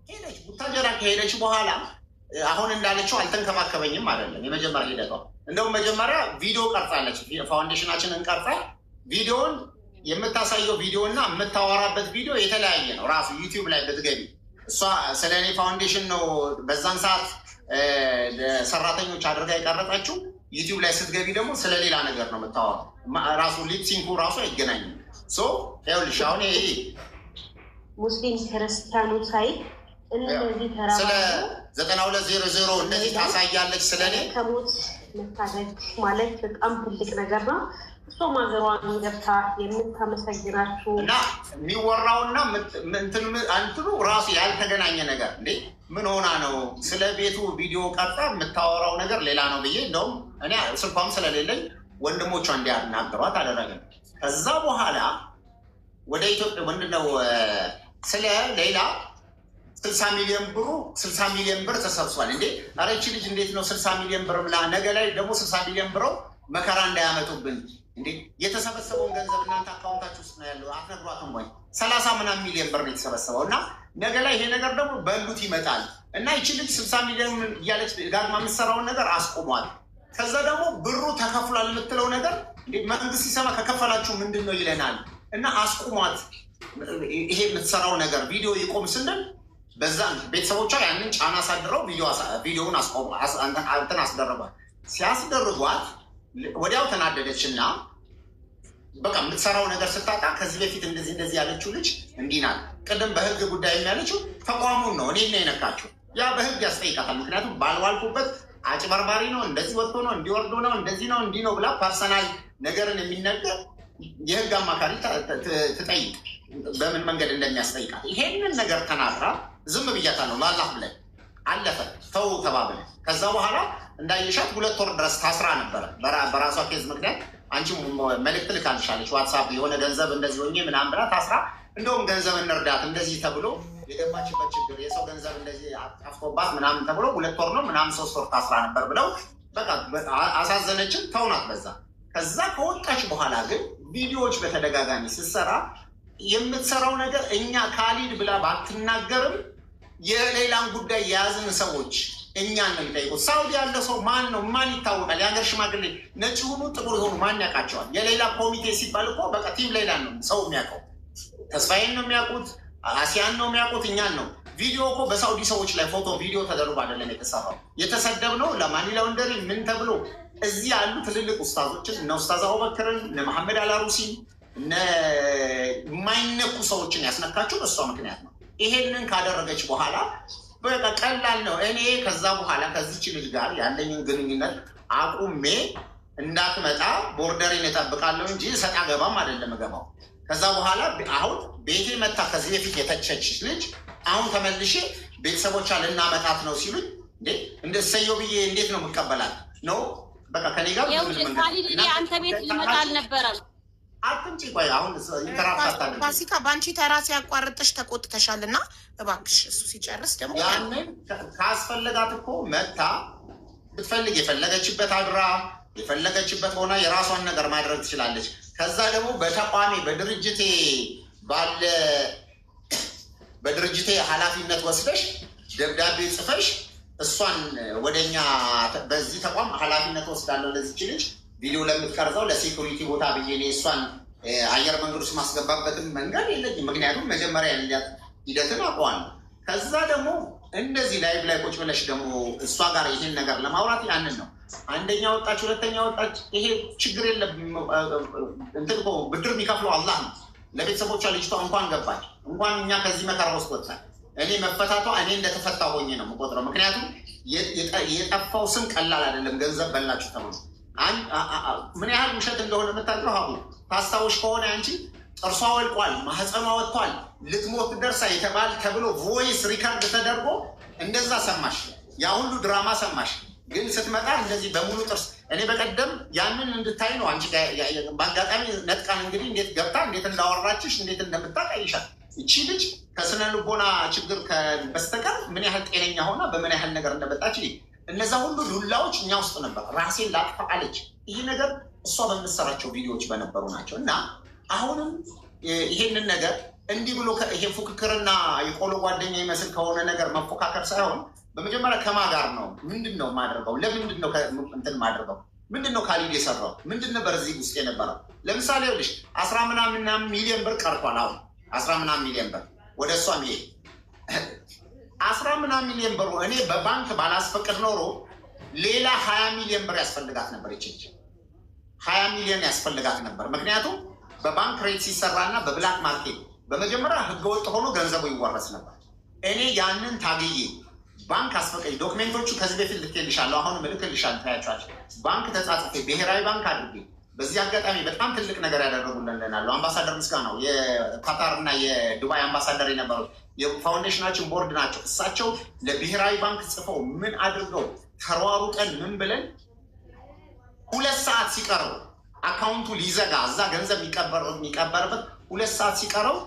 ሄደች። ቡታጀራ ከሄደች በኋላ አሁን እንዳለችው አልተንከባከበኝም አይደለም የመጀመሪያ ሂደቷ። እንደውም መጀመሪያ ቪዲዮ ቀርጻለች። ፋውንዴሽናችንን ቀርጻ ቪዲዮን የምታሳየው ቪዲዮ እና የምታወራበት ቪዲዮ የተለያየ ነው። ራሱ ዩቲዩብ ላይ ብትገቢ እሷ ስለ እኔ ፋውንዴሽን ነው በዛን ሰዓት ሰራተኞች አድርጋ የቀረጸችው። ዩቲዩብ ላይ ስትገቢ ደግሞ ስለሌላ ነገር ነው የምታወራው። ራሱ ሊፕሲንኩ ራሱ አይገናኝም። ይኸውልሽ አሁን ይሄ ሙስሊም ክርስቲያኑ ሳይ እነዚህ ተራ ስለ 9200 እንደዚህ ታሳያለች። ስለ እኔ ከሞት መታደግ ማለት በጣም ትልቅ ነገር ነው። እሷም ሀገሯን ገብታ የምታመሰግናችሁ እና የሚወራውና እንትኑ ራሱ ያልተገናኘ ነገር እንዴ ምን ሆና ነው ስለ ቤቱ ቪዲዮ ቀርጻ የምታወራው ነገር ሌላ ነው ብዬ እንደውም እኔ ስልኳም ስለሌለኝ ወንድሞቿ እንዲያናግሯት አደረግን። ከዛ በኋላ ወደ ኢትዮጵያ ምንድነው ስለ ሌላ 60 ሚሊዮን ብር ተሰብስቧል። እንዴ ኧረ ይህች ልጅ እንዴት ነው 60 ሚሊዮን ብር ብላ ነገ ላይ ደግሞ 60 ሚሊዮን ብር መከራ እንዳያመጡብን እንዴ የተሰበሰበውን ገንዘብ እናንተ አካውንታችሁ ውስጥ ነው ያለው አትነግሯትም ወይ? 30 ምናምን ሚሊዮን ብር ነው የተሰበሰበው እና ነገ ላይ ይሄ ነገር ደግሞ በሉት ይመጣል እና ይህች ልጅ 60 ሚሊዮን እያለች ዳግማ የምትሰራውን ነገር አስቆሟል። ከዛ ደግሞ ብሩ ተከፍሏል የምትለው ነገር መንግስት ሲሰማ ከከፈላችሁ ምንድን ነው ይለናል እና አስቁሟት። ይሄ የምትሰራው ነገር ቪዲዮ ይቆም ስንል በዛ ቤተሰቦቿ ያንን ጫና አሳድረው ቪዲዮውን እንትን አስደረጓት። ሲያስደርጓት ወዲያው ተናደደች እና በቃ የምትሰራው ነገር ስታጣ ከዚህ በፊት እንደዚህ ያለችው ልጅ እንዲህ ናት። ቅድም በህግ ጉዳይ የሚያለችው ተቋሙን ነው እኔ የነካችው። ያ በህግ ያስጠይቃታል። ምክንያቱም ባልዋልኩበት አጭበርባሪ ነው፣ እንደዚህ ወጥቶ ነው፣ እንዲወርዶ ነው፣ እንደዚህ ነው፣ እንዲህ ነው ብላ ፐርሰናል ነገርን የሚነገር የህግ አማካሪ ትጠይቅ በምን መንገድ እንደሚያስጠይቃት። ይሄንን ነገር ተናግራ ዝም ብያታለሁ ላላህ ብለን አለፈ ተው ተባብለን። ከዛ በኋላ እንዳየሻት 2 ወር ድረስ ታስራ ነበረ በራሷ ኬዝ ምክንያት። አንቺ መልዕክት ልካልሻለች ዋትሳፕ የሆነ ገንዘብ እንደዚህ ሆኜ ምናምን ብላ ታስራ፣ እንደውም ገንዘብ እንርዳት እንደዚህ ተብሎ የገባችበት ችግር የሰው ገንዘብ እንደዚህ ጠፍቶባት ምናምን ተብሎ 2 ወር ነው ምናምን 3 ወር ታስራ ነበር ብለው በቃ አሳዘነችን፣ ተውናት በዛ። ከዛ ከወጣች በኋላ ግን ቪዲዮዎች በተደጋጋሚ ስትሰራ የምትሰራው ነገር እኛ ካሊድ ብላ ባትናገርም የሌላን ጉዳይ የያዝን ሰዎች እኛን ነው የሚጠይቁት። ሳውዲ ያለ ሰው ማን ነው? ማን ይታወቃል? የሀገር ሽማግሌ ነጭ ሆኑ ጥቁር የሆኑ ማን ያውቃቸዋል? የሌላ ኮሚቴ ሲባል እኮ በቃ ቲም ሌላ ነው ሰው የሚያውቀው። ተስፋዬን ነው የሚያውቁት፣ አሲያን ነው የሚያውቁት፣ እኛን ነው። ቪዲዮ እኮ በሳውዲ ሰዎች ላይ ፎቶ ቪዲዮ ተደርጎ አይደለም የተሰራው። የተሰደብነው ለማኒ ላውንደሪ ምን ተብሎ እዚህ ያሉ ትልልቅ ኡስታዞችን እነ ኡስታዝ አቡበክርን እነ መሐመድ አላሩሲን እነ የማይነኩ ሰዎችን ያስነካቸው በእሷ ምክንያት ነው። ይሄንን ካደረገች በኋላ በቃ ቀላል ነው። እኔ ከዛ በኋላ ከዚች ልጅ ጋር ያለኝን ግንኙነት አቁሜ እንዳትመጣ ቦርደሬን እጠብቃለሁ እንጂ ሰጣ ገባም አይደለም ገባው። ከዛ በኋላ አሁን ቤቴ መታ ከዚህ በፊት የተቸች ልጅ አሁን ተመልሼ ቤተሰቦቿ ልናመጣት ነው ሲሉኝ እንደ ሰየው ብዬ እንዴት ነው የምቀበላት ነው? በቃ ከኔ ጋር አንተ ቤት ሊመጣ አልነበረም። አትምጪ ቆይ አሁን ይተራፋታል። ፋሲካ በአንቺ ተራ ሲያቋርጥሽ ተቆጥተሻል እና እባክሽ እሱ ሲጨርስ ደግሞ ያንን ካስፈለጋት እኮ መታ ብትፈልግ የፈለገችበት አድራ የፈለገችበት ሆና የራሷን ነገር ማድረግ ትችላለች። ከዛ ደግሞ በተቋሚ በድርጅቴ ኃላፊነት ወስደሽ ደብዳቤ ጽፈሽ እሷን ወደኛ በዚህ ተቋም ኃላፊነት ወስዳለሁ ለዚች ልጅ ቪዲዮ ለምትቀርጸው ለሴኩሪቲ ቦታ ብዬ እኔ እሷን አየር መንገድ ውስጥ ማስገባበትም መንገድ የለኝም። ምክንያቱም መጀመሪያ ያላት ሂደትን አውቀዋለሁ። ከዛ ደግሞ እንደዚህ ላይቭ ላይ ቁጭ ብለሽ ደግሞ እሷ ጋር ይህን ነገር ለማውራት ያንን ነው። አንደኛ ወጣች፣ ሁለተኛ ወጣች፣ ይሄ ችግር የለም። እንትን እኮ ብድር የሚከፍለው አላህ ነው። ለቤተሰቦቿ ልጅቷ እንኳን ገባች፣ እንኳን እኛ ከዚህ መከራ ውስጥ ወጣል። እኔ መፈታቷ እኔ እንደተፈታ ሆኜ ነው የምቆጥረው። ምክንያቱም የጠፋው ስም ቀላል አይደለም። ገንዘብ በላችሁ ተብሎ ምን ያህል ውሸት እንደሆነ የምታውቀው ሀቡ ታስታውሽ ከሆነ አንቺ ጥርሷ ወልቋል፣ ማህፀኗ ወጥቷል፣ ልትሞት ደርሳ የተባል ተብሎ ቮይስ ሪካርድ ተደርጎ እንደዛ ሰማሽ። ያ ሁሉ ድራማ ሰማሽ። ግን ስትመጣ እንደዚህ በሙሉ ጥርስ እኔ በቀደም ያንን እንድታይ ነው አንቺ በአጋጣሚ ነጥቃን እንግዲህ እንዴት ገብታ እንዴት እንዳወራችሽ እንዴት እንደምታቀይሻል። እቺ ልጅ ከስነ ልቦና ችግር በስተቀር ምን ያህል ጤነኛ ሆና በምን ያህል ነገር እንደመጣች እነዛ ሁሉ ዱላዎች እኛ ውስጥ ነበር። ራሴን ላጥፋ አለች። ይህ ነገር እሷ በምትሰራቸው ቪዲዮዎች በነበሩ ናቸው። እና አሁንም ይሄንን ነገር እንዲህ ብሎ ይሄ ፉክክርና የቆሎ ጓደኛ ይመስል ከሆነ ነገር መፎካከር ሳይሆን በመጀመሪያ ከማ ጋር ነው? ምንድን ነው ማድረገው? ለምንድን ነው እንትን ማድረገው? ምንድን ነው ካሊድ የሰራው? ምንድን ነበር እዚህ ውስጥ የነበረው? ለምሳሌ ልሽ 10 ምናምን ሚሊዮን ብር ቀርቷል። አሁን 10 ምናምን ሚሊዮን ብር ወደ እሷ ሚሄ 10 ምናምን ሚሊዮን ብር እኔ በባንክ ባላስፈቅድ ኖሮ ሌላ 20 ሚሊዮን ብር ያስፈልጋት ነበር። ይችልች 20 ሚሊዮን ያስፈልጋት ነበር። ምክንያቱም በባንክ ሬት ሲሰራና በብላክ ማርኬት በመጀመሪያ ህገወጥ ሆኖ ገንዘቡ ይወረስ ነበር። እኔ ያንን ታግዬ ባንክ አስፈቀኝ ዶክሜንቶቹ ከዚህ በፊት ልኬልሻለሁ፣ አሁንም እልክልሻለሁ። ታያቸዋለሽ። ባንክ ተጻጽፌ ብሔራዊ ባንክ አድርጌ በዚህ አጋጣሚ በጣም ትልቅ ነገር ያደረጉልን አሉ። አምባሳደር ምስጋናው የካታር እና የዱባይ አምባሳደር የነበሩት የፋውንዴሽናችን ቦርድ ናቸው። እሳቸው ለብሔራዊ ባንክ ጽፈው ምን አድርገው ተሯሩጠን ምን ብለን 2 ሰዓት ሲቀረው አካውንቱ ሊዘጋ እዛ ገንዘብ የሚቀበርበት 2 ሰዓት ሲቀረው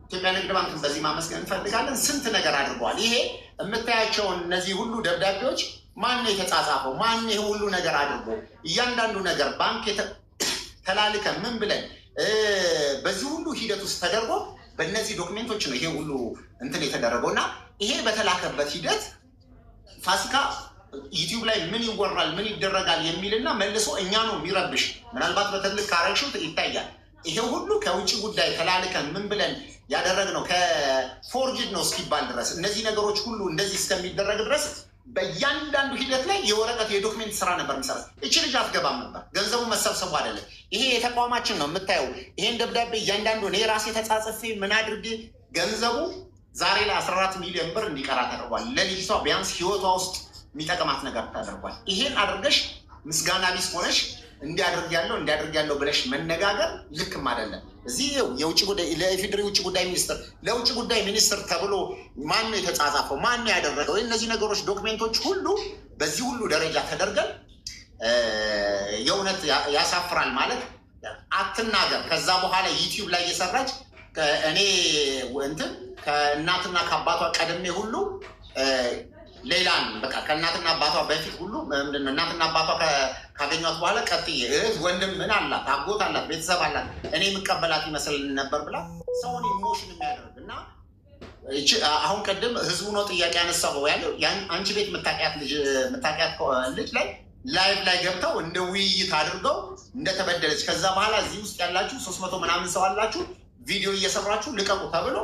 ኢትዮጵያ ንግድ ባንክን በዚህ ማመስገን እንፈልጋለን። ስንት ነገር አድርገዋል። ይሄ የምታያቸውን እነዚህ ሁሉ ደብዳቤዎች ማን ነው የተጻጻፈው? ማን ይሄ ሁሉ ነገር አድርጎ እያንዳንዱ ነገር ባንክ ተላልከን ምን ብለን በዚህ ሁሉ ሂደት ውስጥ ተደርጎ በእነዚህ ዶክሜንቶች ነው ይሄ ሁሉ እንትን የተደረገው እና ይሄ በተላከበት ሂደት ፋሲካ ዩቲዩብ ላይ ምን ይወራል ምን ይደረጋል የሚልና መልሶ እኛ ነው የሚረብሽ። ምናልባት በትልቅ ካረግሽው ይታያል። ይሄ ሁሉ ከውጭ ጉዳይ ተላልከን ምን ብለን ያደረግነው ከፎርጅድ ነው እስኪባል ድረስ እነዚህ ነገሮች ሁሉ እንደዚህ እስከሚደረግ ድረስ በእያንዳንዱ ሂደት ላይ የወረቀት የዶክሜንት ስራ ነበር የሚሰራ። እቺ ልጅ አትገባም ነበር። ገንዘቡ መሰብሰቡ አይደለም። ይሄ የተቋማችን ነው የምታየው። ይሄን ደብዳቤ እያንዳንዱ እኔ ራሴ ተጻጽፌ ምን አድርጌ ገንዘቡ ዛሬ ላይ 14 ሚሊዮን ብር እንዲቀራ ተደርጓል። ለልጅቷ ቢያንስ ህይወቷ ውስጥ የሚጠቅማት ነገር ተደርጓል። ይሄን አድርገሽ ምስጋና ቢስ ሆነሽ እንዲያደርግ ያለው ብለሽ መነጋገር ልክም አይደለም። እዚህ የውጭ ጉዳይ ለኢፌዴሪ ውጭ ጉዳይ ሚኒስትር ለውጭ ጉዳይ ሚኒስትር ተብሎ ማን ነው የተጻጻፈው? ማን ነው ያደረገው? እነዚህ ነገሮች ዶክሜንቶች ሁሉ በዚህ ሁሉ ደረጃ ተደርገን የእውነት ያሳፍራል። ማለት አትናገር። ከዛ በኋላ ዩቲዩብ ላይ እየሰራች እኔ እንትን ከእናትና ከአባቷ ቀድሜ ሁሉ ሌላን በቃ ከእናትና አባቷ በፊት ሁሉ ምንድነው እናትና አባቷ ካገኟት በኋላ ቀጥዬ እህት ወንድም ምን አላት አጎት አላት ቤተሰብ አላት እኔ የምቀበላት ይመስል ነበር ብላ ሰውን ኢሞሽን የሚያደርግ እና አሁን ቀደም ህዝቡ ነው ጥያቄ ያነሳው ያለው አንቺ ቤት የምታውቂያት ልጅ ላይ ላይቭ ላይ ገብተው እንደ ውይይት አድርገው እንደተበደለች ከዛ በኋላ እዚህ ውስጥ ያላችሁ 300 ምናምን ሰው አላችሁ ቪዲዮ እየሰራችሁ ልቀቁ ተብሎ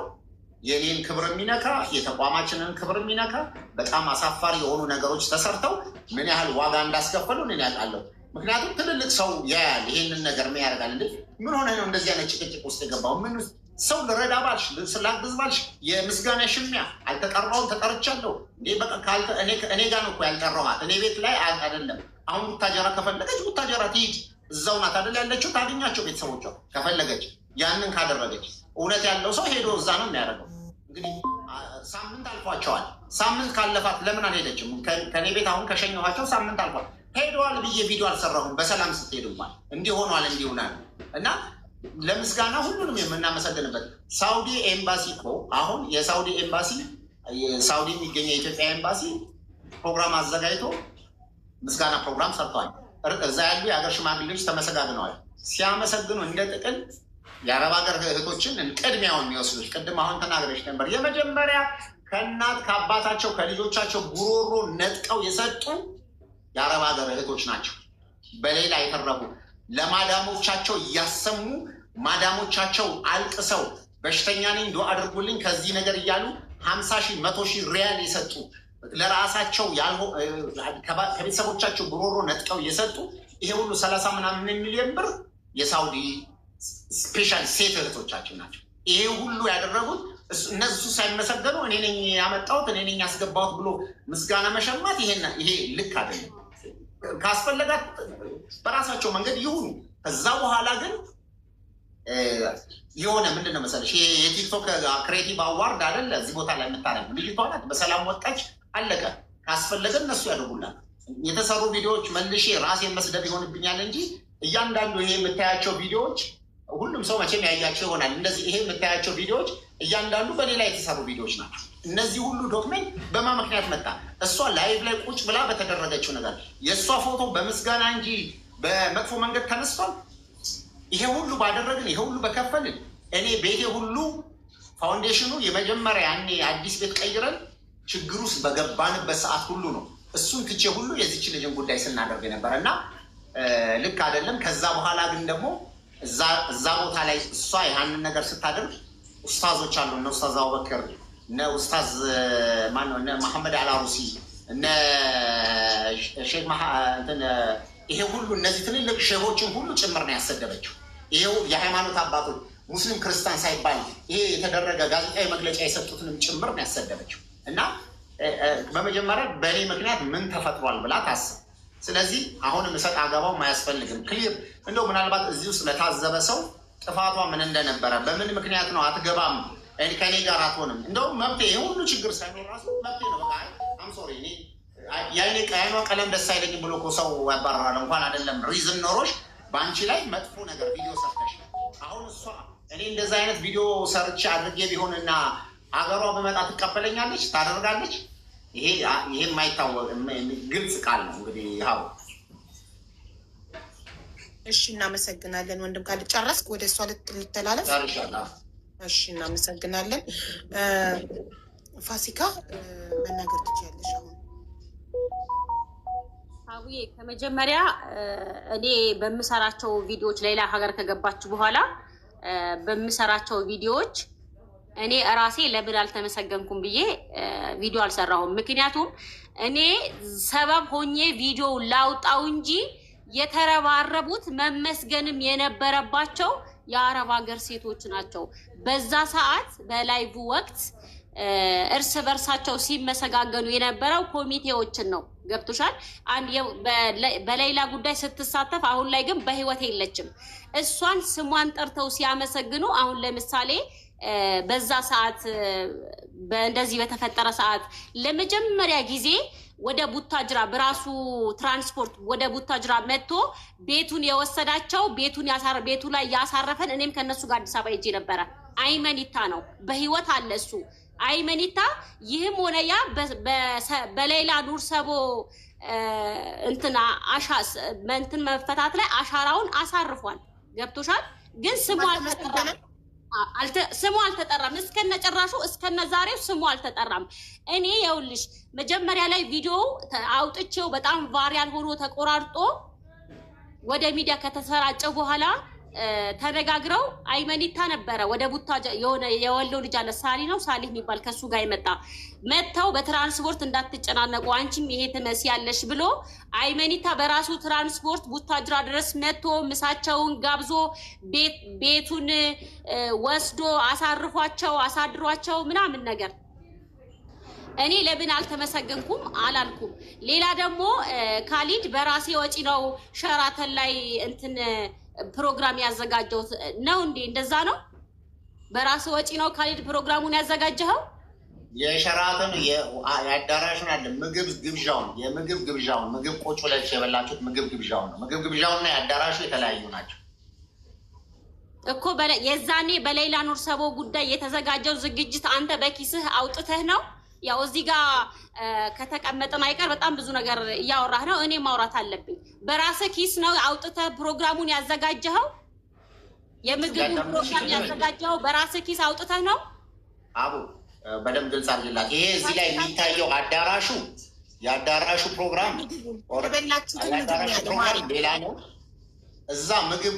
የኔን ክብር የሚነካ የተቋማችንን ክብር የሚነካ በጣም አሳፋሪ የሆኑ ነገሮች ተሰርተው ምን ያህል ዋጋ እንዳስከፈሉ እኔ ያውቃለሁ። ምክንያቱም ትልልቅ ሰው ያያል ይሄንን ነገር ምን ያደርጋል እንዴ ምን ሆነ ነው እንደዚህ አይነት ጭቅጭቅ ውስጥ የገባው? ምን ሰው ልረዳ ባልሽ ስላግዝ ባልሽ የምስጋና ሽሚያ አልተጠራውም ተጠርቻለሁ እንዴ በቃ እኔ ጋር ነው እኮ ያልጠራኋት እኔ ቤት ላይ አይደለም። አሁን ቡታጀራ ከፈለገች ቡታጀራ ትሂድ እዛው ናት አይደል ያለችው ታገኛቸው ቤተሰቦቿ ከፈለገች ያንን ካደረገች እውነት ያለው ሰው ሄዶ እዛ ነው የሚያደርገው። እንግዲህ ሳምንት አልፏቸዋል። ሳምንት ካለፋት ለምን አልሄደችም? ከኔ ቤት አሁን ከሸኘኋቸው ሳምንት አልፏል። ሄደዋል ብዬ ቪዲዮ አልሰራሁም። በሰላም ስትሄዱባል እንዲህ ሆኗል እንዲሁናል እና ለምስጋና ሁሉንም የምናመሰግንበት ሳውዲ ኤምባሲ እኮ አሁን የሳውዲ ኤምባሲ ሳውዲ የሚገኘ የኢትዮጵያ ኤምባሲ ፕሮግራም አዘጋጅቶ ምስጋና ፕሮግራም ሰርተዋል። እዛ ያሉ የሀገር ሽማግሌዎች ተመሰጋግነዋል። ሲያመሰግኑ እንደ ጥቅል የአረብ ሀገር እህቶችን ቅድሚያውን የሚወስዱት ቅድም አሁን ተናግረሽ ነበር። የመጀመሪያ ከእናት ከአባታቸው ከልጆቻቸው ጉሮሮ ነጥቀው የሰጡ የአረብ ሀገር እህቶች ናቸው። በሌላ የተረፉ ለማዳሞቻቸው እያሰሙ ማዳሞቻቸው አልቅሰው በሽተኛ ነኝ ዱዓ አድርጉልኝ ከዚህ ነገር እያሉ 50,000 100,000 ሪያል የሰጡ ለራሳቸው ከቤተሰቦቻቸው ጉሮሮ ነጥቀው የሰጡ ይሄ ሁሉ 30 ምናምን ሚሊዮን ብር የሳውዲ ስፔሻል ሴት እህቶቻችን ናቸው። ይሄ ሁሉ ያደረጉት እነሱ ሳይመሰገኑ እኔ ነኝ ያመጣሁት እኔ ነኝ ያስገባሁት ብሎ ምስጋና መሸማት ይሄ ልክ አይደለም። ካስፈለጋት በራሳቸው መንገድ ይሁኑ። ከዛ በኋላ ግን የሆነ ምንድን ነው መሰለሽ የቲክቶክ ክሬቲቭ አዋርድ አይደለ እዚህ ቦታ ላይ የምታደርግ ልጅቷ ናት። በሰላም ወጣች አለቀ። ካስፈለገ እነሱ ያደርጉላት። የተሰሩ ቪዲዮዎች መልሼ ራሴን መስደብ ይሆንብኛል እንጂ እያንዳንዱ ይሄ የምታያቸው ቪዲዮዎች ሁሉም ሰው መቼም ያያቸው ይሆናል። እንደዚህ ይሄ የምታያቸው ቪዲዮዎች እያንዳንዱ በሌላ የተሰሩ ቪዲዮዎች ናቸው። እነዚህ ሁሉ ዶክሜንት በማ ምክንያት መጣ? እሷ ላይቭ ላይ ቁጭ ብላ በተደረገችው ነገር የእሷ ፎቶ በምስጋና እንጂ በመጥፎ መንገድ ተነስቷል? ይሄ ሁሉ ባደረግን ይሄ ሁሉ በከፈልን እኔ ቤቴ ሁሉ ፋውንዴሽኑ የመጀመሪያ ያኔ አዲስ ቤት ቀይረን ችግር ውስጥ በገባንበት ሰዓት ሁሉ ነው እሱን ትቼ ሁሉ የዚች ልጅን ጉዳይ ስናደርግ የነበረ እና ልክ አይደለም። ከዛ በኋላ ግን ደግሞ እዛ ቦታ ላይ እሷ ያንን ነገር ስታደርግ ኡስታዞች አሉ እነ ኡስታዝ አቡበክር እነ ኡስታዝ ማነው እነ መሐመድ አልአሩሲ እነ ሼክ ይሄ ሁሉ እነዚህ ትልልቅ ሼሆችን ሁሉ ጭምር ነው ያሰደበችው። ይሄው የሃይማኖት አባቶች ሙስሊም ክርስቲያን ሳይባል ይሄ የተደረገ ጋዜጣዊ መግለጫ የሰጡትንም ጭምር ነው ያሰደበችው። እና በመጀመሪያ በእኔ ምክንያት ምን ተፈጥሯል ብላ ታስብ። ስለዚህ አሁንም እሰጥ አገባው አያስፈልግም። ክሊር እንደው ምናልባት እዚህ ውስጥ ለታዘበ ሰው ጥፋቷ ምን እንደነበረ በምን ምክንያት ነው አትገባም ከኔ ጋር አትሆንም እንደው መብቴ ሁሉ ችግር ሳይኖር ራሱ መብቴ ነው። በቃ አም ሶሪ እኔ ያይኔ ቀያኗ ቀለም ደስ አይለኝም ብሎ እኮ ሰው ያባራል። እንኳን አይደለም ሪዝን ኖሮሽ በአንቺ ላይ መጥፎ ነገር ቪዲዮ ሰርተሽ አሁን እሷ እኔ እንደዛ አይነት ቪዲዮ ሰርቼ አድርጌ ቢሆንና አገሯ በመጣ ትቀበለኛለች ታደርጋለች? ይሄ የማይታወቅ ግልጽ ቃል ነው። እንግዲህ ይኸው እሺ፣ እናመሰግናለን ወንድም ካለ ጨረስክ? ወደ እሷ ልተላለፍ? እሺ፣ እናመሰግናለን። ፋሲካ መናገር ትችያለሽ አሁን። አቡዬ ከመጀመሪያ እኔ በምሰራቸው ቪዲዮዎች ሌላ ሀገር ከገባችሁ በኋላ በምሰራቸው ቪዲዮዎች እኔ እራሴ ለምን አልተመሰገንኩም ብዬ ቪዲዮ አልሰራሁም። ምክንያቱም እኔ ሰበብ ሆኜ ቪዲዮ ላውጣው እንጂ የተረባረቡት መመስገንም የነበረባቸው የአረብ ሀገር ሴቶች ናቸው። በዛ ሰዓት በላይቭ ወቅት እርስ በርሳቸው ሲመሰጋገኑ የነበረው ኮሚቴዎችን ነው። ገብቶሻል? በሌላ ጉዳይ ስትሳተፍ አሁን ላይ ግን በህይወት የለችም። እሷን ስሟን ጠርተው ሲያመሰግኑ አሁን ለምሳሌ በዛ ሰዓት እንደዚህ በተፈጠረ ሰዓት ለመጀመሪያ ጊዜ ወደ ቡታጅራ በራሱ ትራንስፖርት ወደ ቡታጅራ መጥቶ ቤቱን የወሰዳቸው ቤቱ ላይ ያሳረፈን እኔም ከነሱ ጋር አዲስ አበባ ሄጄ ነበረ። አይመኒታ ነው በህይወት አለ እሱ አይመኒታ። ይህም ሆነ ያ በሌላ ኑር ሰቦ እንትን መፈታት ላይ አሻራውን አሳርፏል። ገብቶሻል? ግን ስሙ አልተጠራም። እስከነ ጭራሹ እስከነ ዛሬው ስሙ አልተጠራም። እኔ የውልሽ መጀመሪያ ላይ ቪዲዮ አውጥቼው በጣም ቫይራል ሆኖ ተቆራርጦ ወደ ሚዲያ ከተሰራጨ በኋላ ተነጋግረው አይመኒታ ነበረ ወደ ቡታጅራ የሆነ የወሎ ልጅ አለ ሳሊ የሚባል ከሱ ጋር መጥተው በትራንስፖርት እንዳትጨናነቁ አንቺም ይሄ ትመስያለሽ ብሎ አይመኒታ በራሱ ትራንስፖርት ቡታጅራ ድረስ መጥቶ ምሳቸውን ጋብዞ ቤቱን ወስዶ አሳርፏቸው አሳድሯቸው ምናምን ነገር። እኔ ለምን አልተመሰገንኩም አላልኩም። ሌላ ደግሞ ካሊድ በራሴ ወጪ ነው ሸራተን ላይ እንትን ፕሮግራም ያዘጋጀው ነው እንዴ? እንደዛ ነው። በራስ ወጪ ነው ካሊድ ፕሮግራሙን ያዘጋጀው። የሸራተን የአዳራሹን አለ ምግብ ግብዣውን ምግብ ቁጭ ብላችሁ የበላችሁት ምግብ ግብዣውን ነው። ምግብ ግብዣውና የአዳራሹ የተለያዩ ናቸው እኮ። የዛኔ በሌላ ኑር ሰቦ ጉዳይ የተዘጋጀው ዝግጅት አንተ በኪስህ አውጥተህ ነው። ያው እዚህ ጋር ከተቀመጠን አይቀር በጣም ብዙ ነገር እያወራህ ነው። እኔ ማውራት አለብኝ። በራስህ ኪስ ነው አውጥተህ ፕሮግራሙን ያዘጋጀኸው? የምግቡን ፕሮግራም ያዘጋጀኸው በራስህ ኪስ አውጥተህ ነው? አቡ በደንብ ግልጽ አድርግላት። ይሄ እዚህ ላይ የሚታየው የአዳራሹ ፕሮግራም ሌላ ነው። እዛ ምግብ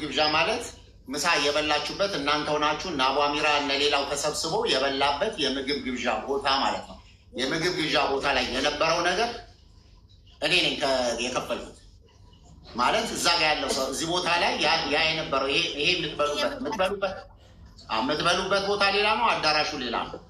ግብዣ ማለት ምሳ የበላችሁበት እናንተ ሆናችሁ እና አቧሚራ እነ ሌላው ተሰብስበው የበላበት የምግብ ግብዣ ቦታ ማለት ነው። የምግብ ግብዣ ቦታ ላይ የነበረው ነገር እኔ ነኝ የከፈልኩት ማለት እዛ ጋር ያለው ሰው እዚህ ቦታ ላይ ያ የነበረው ይሄ የምትበሉበት ቦታ ሌላ ነው፣ አዳራሹ ሌላ ነው።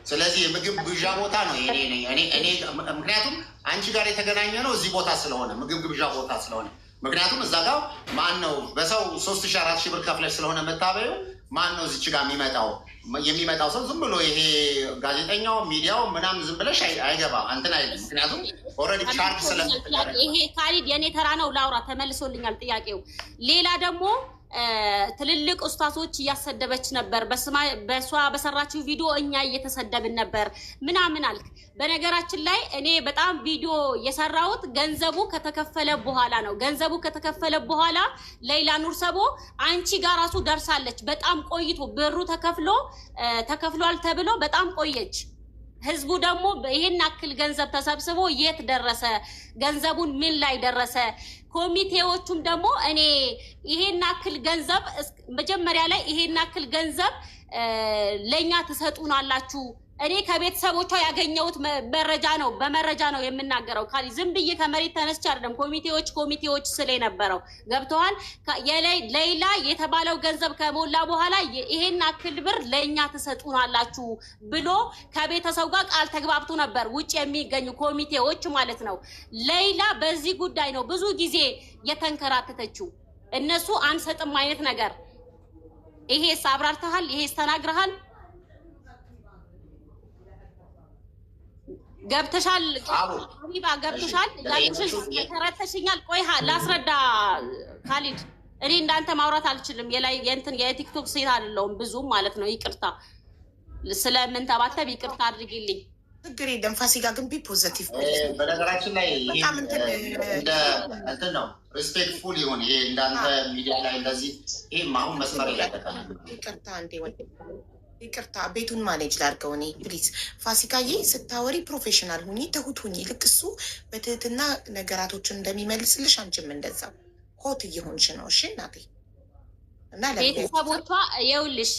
ስለዚህ የምግብ ግብዣ ቦታ ነው እኔ ምክንያቱም አንቺ ጋር የተገናኘ ነው እዚህ ቦታ ስለሆነ ምግብ ግብዣ ቦታ ስለሆነ ምክንያቱም እዛ ጋር ማን ነው በሰው 3,000-4,000 ብር ከፍለሽ ስለሆነ መታበዩ ማን ነው እዚች ጋር የሚመጣው ሰው ዝም ብሎ ይሄ ጋዜጠኛው ሚዲያው ምናምን ዝም ብለሽ አይገባም እንትን አይደለም። ምክንያቱም ኦልሬዲ ቻርጅ ይሄ ካሊድ የኔ ተራ ነው ላውራ ተመልሶልኛል ጥያቄው። ሌላ ደግሞ ትልልቅ ኡስታዞች እያሰደበች ነበር። በሷ በሰራችው ቪዲዮ እኛ እየተሰደብን ነበር ምናምን አልክ። በነገራችን ላይ እኔ በጣም ቪዲዮ የሰራሁት ገንዘቡ ከተከፈለ በኋላ ነው። ገንዘቡ ከተከፈለ በኋላ ሌላ ኑር ሰቦ አንቺ ጋር ራሱ ደርሳለች። በጣም ቆይቶ ብሩ ተከፍሏል ተብሎ በጣም ቆየች። ህዝቡ ደግሞ ይሄን አክል ገንዘብ ተሰብስቦ የት ደረሰ? ገንዘቡን ምን ላይ ደረሰ? ኮሚቴዎቹም ደግሞ እኔ ይሄን አክል ገንዘብ መጀመሪያ ላይ ይሄን አክል ገንዘብ ለኛ ትሰጡናላችሁ እኔ ከቤተሰቦቿ ያገኘሁት መረጃ ነው፣ በመረጃ ነው የምናገረው። ካሊ ዝም ብዬ ከመሬት ተነስቼ አይደለም። ኮሚቴዎች ስለ ነበረው ገብተዋል። ሌላ የተባለው ገንዘብ ከሞላ በኋላ ይሄን አክል ብር ለኛ ተሰጡናላችሁ ብሎ ከቤተሰብ ጋር ቃል ተግባብቶ ነበር፣ ውጭ የሚገኙ ኮሚቴዎች ማለት ነው። ሌላ በዚህ ጉዳይ ነው ብዙ ጊዜ የተንከራተተችው። እነሱ አንሰጥም አይነት ነገር። ይሄስ አብራርተሃል? ይሄስ ተናግረሃል? ገብተሻል? ሀቢባ ገብተሻል? ያልኩሽ ተረተሽኛል። ቆይ ላስረዳ ካሊድ። እኔ እንዳንተ ማውራት አልችልም። የቲክቶክ ሴት አይደለሁም ብዙም ማለት ነው። ይቅርታ ስለምን ተባተብ ይቅርታ አድርጊልኝ። ችግር የለም። ፋሲካ ግን ቢ ፖዘቲቭ። በነገራችን ላይ እንትን ነው ሪስፔክትፉል ይሁን። ይሄ እንዳንተ ሚዲያ ላይ እንደዚህ ይሄ አሁን መስመር ያለቀ ይቅርታ እንዴ ይቅርታ ቤቱን ማኔጅ ላድርገው እኔ ፕሊዝ። ፋሲካዬ ስታወሪ ፕሮፌሽናል ሁኚ፣ ትሁት ሁኚ። ልክ እሱ በትህትና ነገራቶችን እንደሚመልስልሽ አንቺም እንደዛው ሆት እየሆንሽ ነው። እሺ እናቴ። እና ቤተሰቦቿ የውልሽ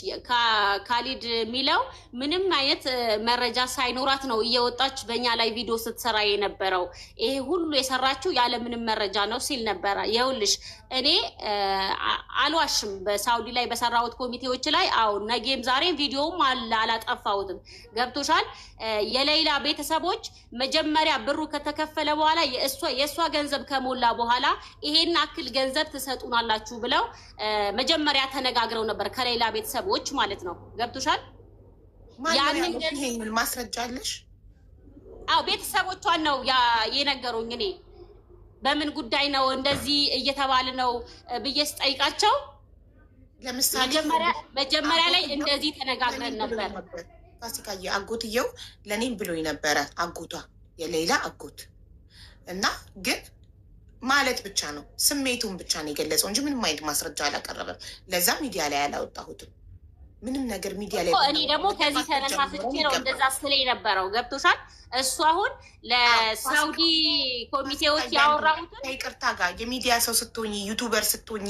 ካሊድ የሚለው ምንም አይነት መረጃ ሳይኖራት ነው እየወጣች በእኛ ላይ ቪዲዮ ስትሰራ የነበረው። ይሄ ሁሉ የሰራችው ያለ ምንም መረጃ ነው ሲል ነበረ። የውልሽ እኔ አልዋሽም። በሳውዲ ላይ በሰራሁት ኮሚቴዎች ላይ ነገም ዛሬም ቪዲዮም አላጠፋሁትም። ገብቶሻል? የሌላ ቤተሰቦች መጀመሪያ ብሩ ከተከፈለ በኋላ የእሷ ገንዘብ ከሞላ በኋላ ይሄን አክል ገንዘብ ትሰጡናላችሁ ብለው መጀመሪያ ተነጋግረው ነበር ከሌላ ቤተሰቦች ማለት ነው። ገብቶሻል? ያንን ማስረጃ አለሽ? ቤተሰቦቿን ነው የነገሩኝ። እኔ በምን ጉዳይ ነው እንደዚህ እየተባለ ነው ብዬ ስጠይቃቸው ለምሳሌ መጀመሪያ ላይ እንደዚህ ተነጋግረን ነበር። ፋሲካዬ አጎትየው ለኔም ብሎኝ ነበረ፣ አጎቷ የሌላ አጎት እና ግን ማለት ብቻ ነው ስሜቱን ብቻ ነው የገለጸው እንጂ ምንም አይነት ማስረጃ አላቀረበም። ለዛ ሚዲያ ላይ አላወጣሁትም ምንም ነገር ሚዲያ ላይ። እኔ ደግሞ ከዚህ ተነሳስቼ ነው እንደዛ ስለ የነበረው። ገብቶሻል? እሱ አሁን ለሳውዲ ኮሚቴዎች ያወራሁትን ይቅርታ ጋር የሚዲያ ሰው ስትሆኚ፣ ዩቱበር ስትሆኚ፣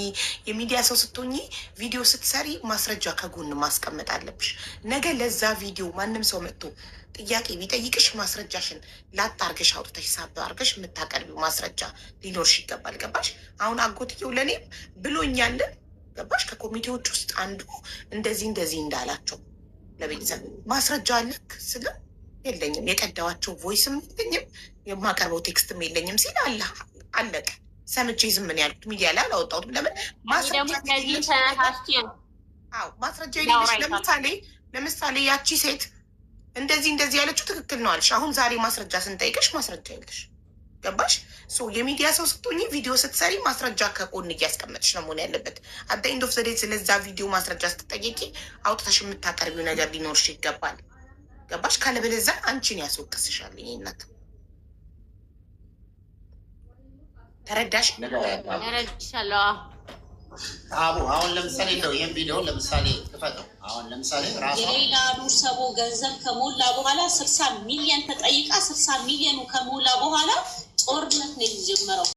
የሚዲያ ሰው ስትሆኚ ቪዲዮ ስትሰሪ ማስረጃ ከጎን ማስቀመጥ አለብሽ። ነገ ለዛ ቪዲዮ ማንም ሰው መጥቶ ጥያቄ ቢጠይቅሽ ማስረጃሽን ላጣርገሽ አውጥተሽ ሳብ አርገሽ የምታቀርቢው ማስረጃ ሊኖርሽ ይገባል። ገባሽ? አሁን አጎትየው ለእኔም ብሎኛለን። ገባሽ? ከኮሚቴዎች ውስጥ አንዱ እንደዚህ እንዳላቸው ለቤተሰብ ማስረጃ አለክ ስለ የለኝም፣ የቀዳዋቸው ቮይስም የለኝም፣ የማቀርበው ቴክስትም የለኝም ሲል አለቀ። ሰምቼ ዝም ምን ያልኩት ሚዲያ ላይ አላወጣሁትም። ለምን ማስረጃ የሌለሽ ለምሳሌ ያቺ ሴት እንደዚህ ያለችው ትክክል ነው አልሽ። አሁን ዛሬ ማስረጃ ስንጠይቅሽ ማስረጃ የለሽ። ገባሽ? የሚዲያ ሰው ስትሆኚ ቪዲዮ ስትሰሪ ማስረጃ ከጎን እያስቀመጥሽ ነው መሆን ያለበት። አት ኤንድ ኦፍ ዘ ዴይ ስለዛ ቪዲዮ ማስረጃ ስትጠየቂ አውጥተሽ የምታቀርቢው ነገር ሊኖርሽ ይገባል። ገባሽ? ካለበለዚያ አንቺን ያስወቅስሻል። ይሄናት ተረዳሽ? ተረድቻለሁ። አሁን ለምሳሌ እንደው ይህን ቪዲዮ ለምሳሌ ክፈተው። አሁን ለምሳሌ ራሱ የሌላ ኑርሰቦ ገንዘብ ከሞላ በኋላ 60 ሚሊዮን ተጠይቃ 60 ሚሊዮኑ ከሞላ በኋላ ጦርነት ነው የተጀመረው።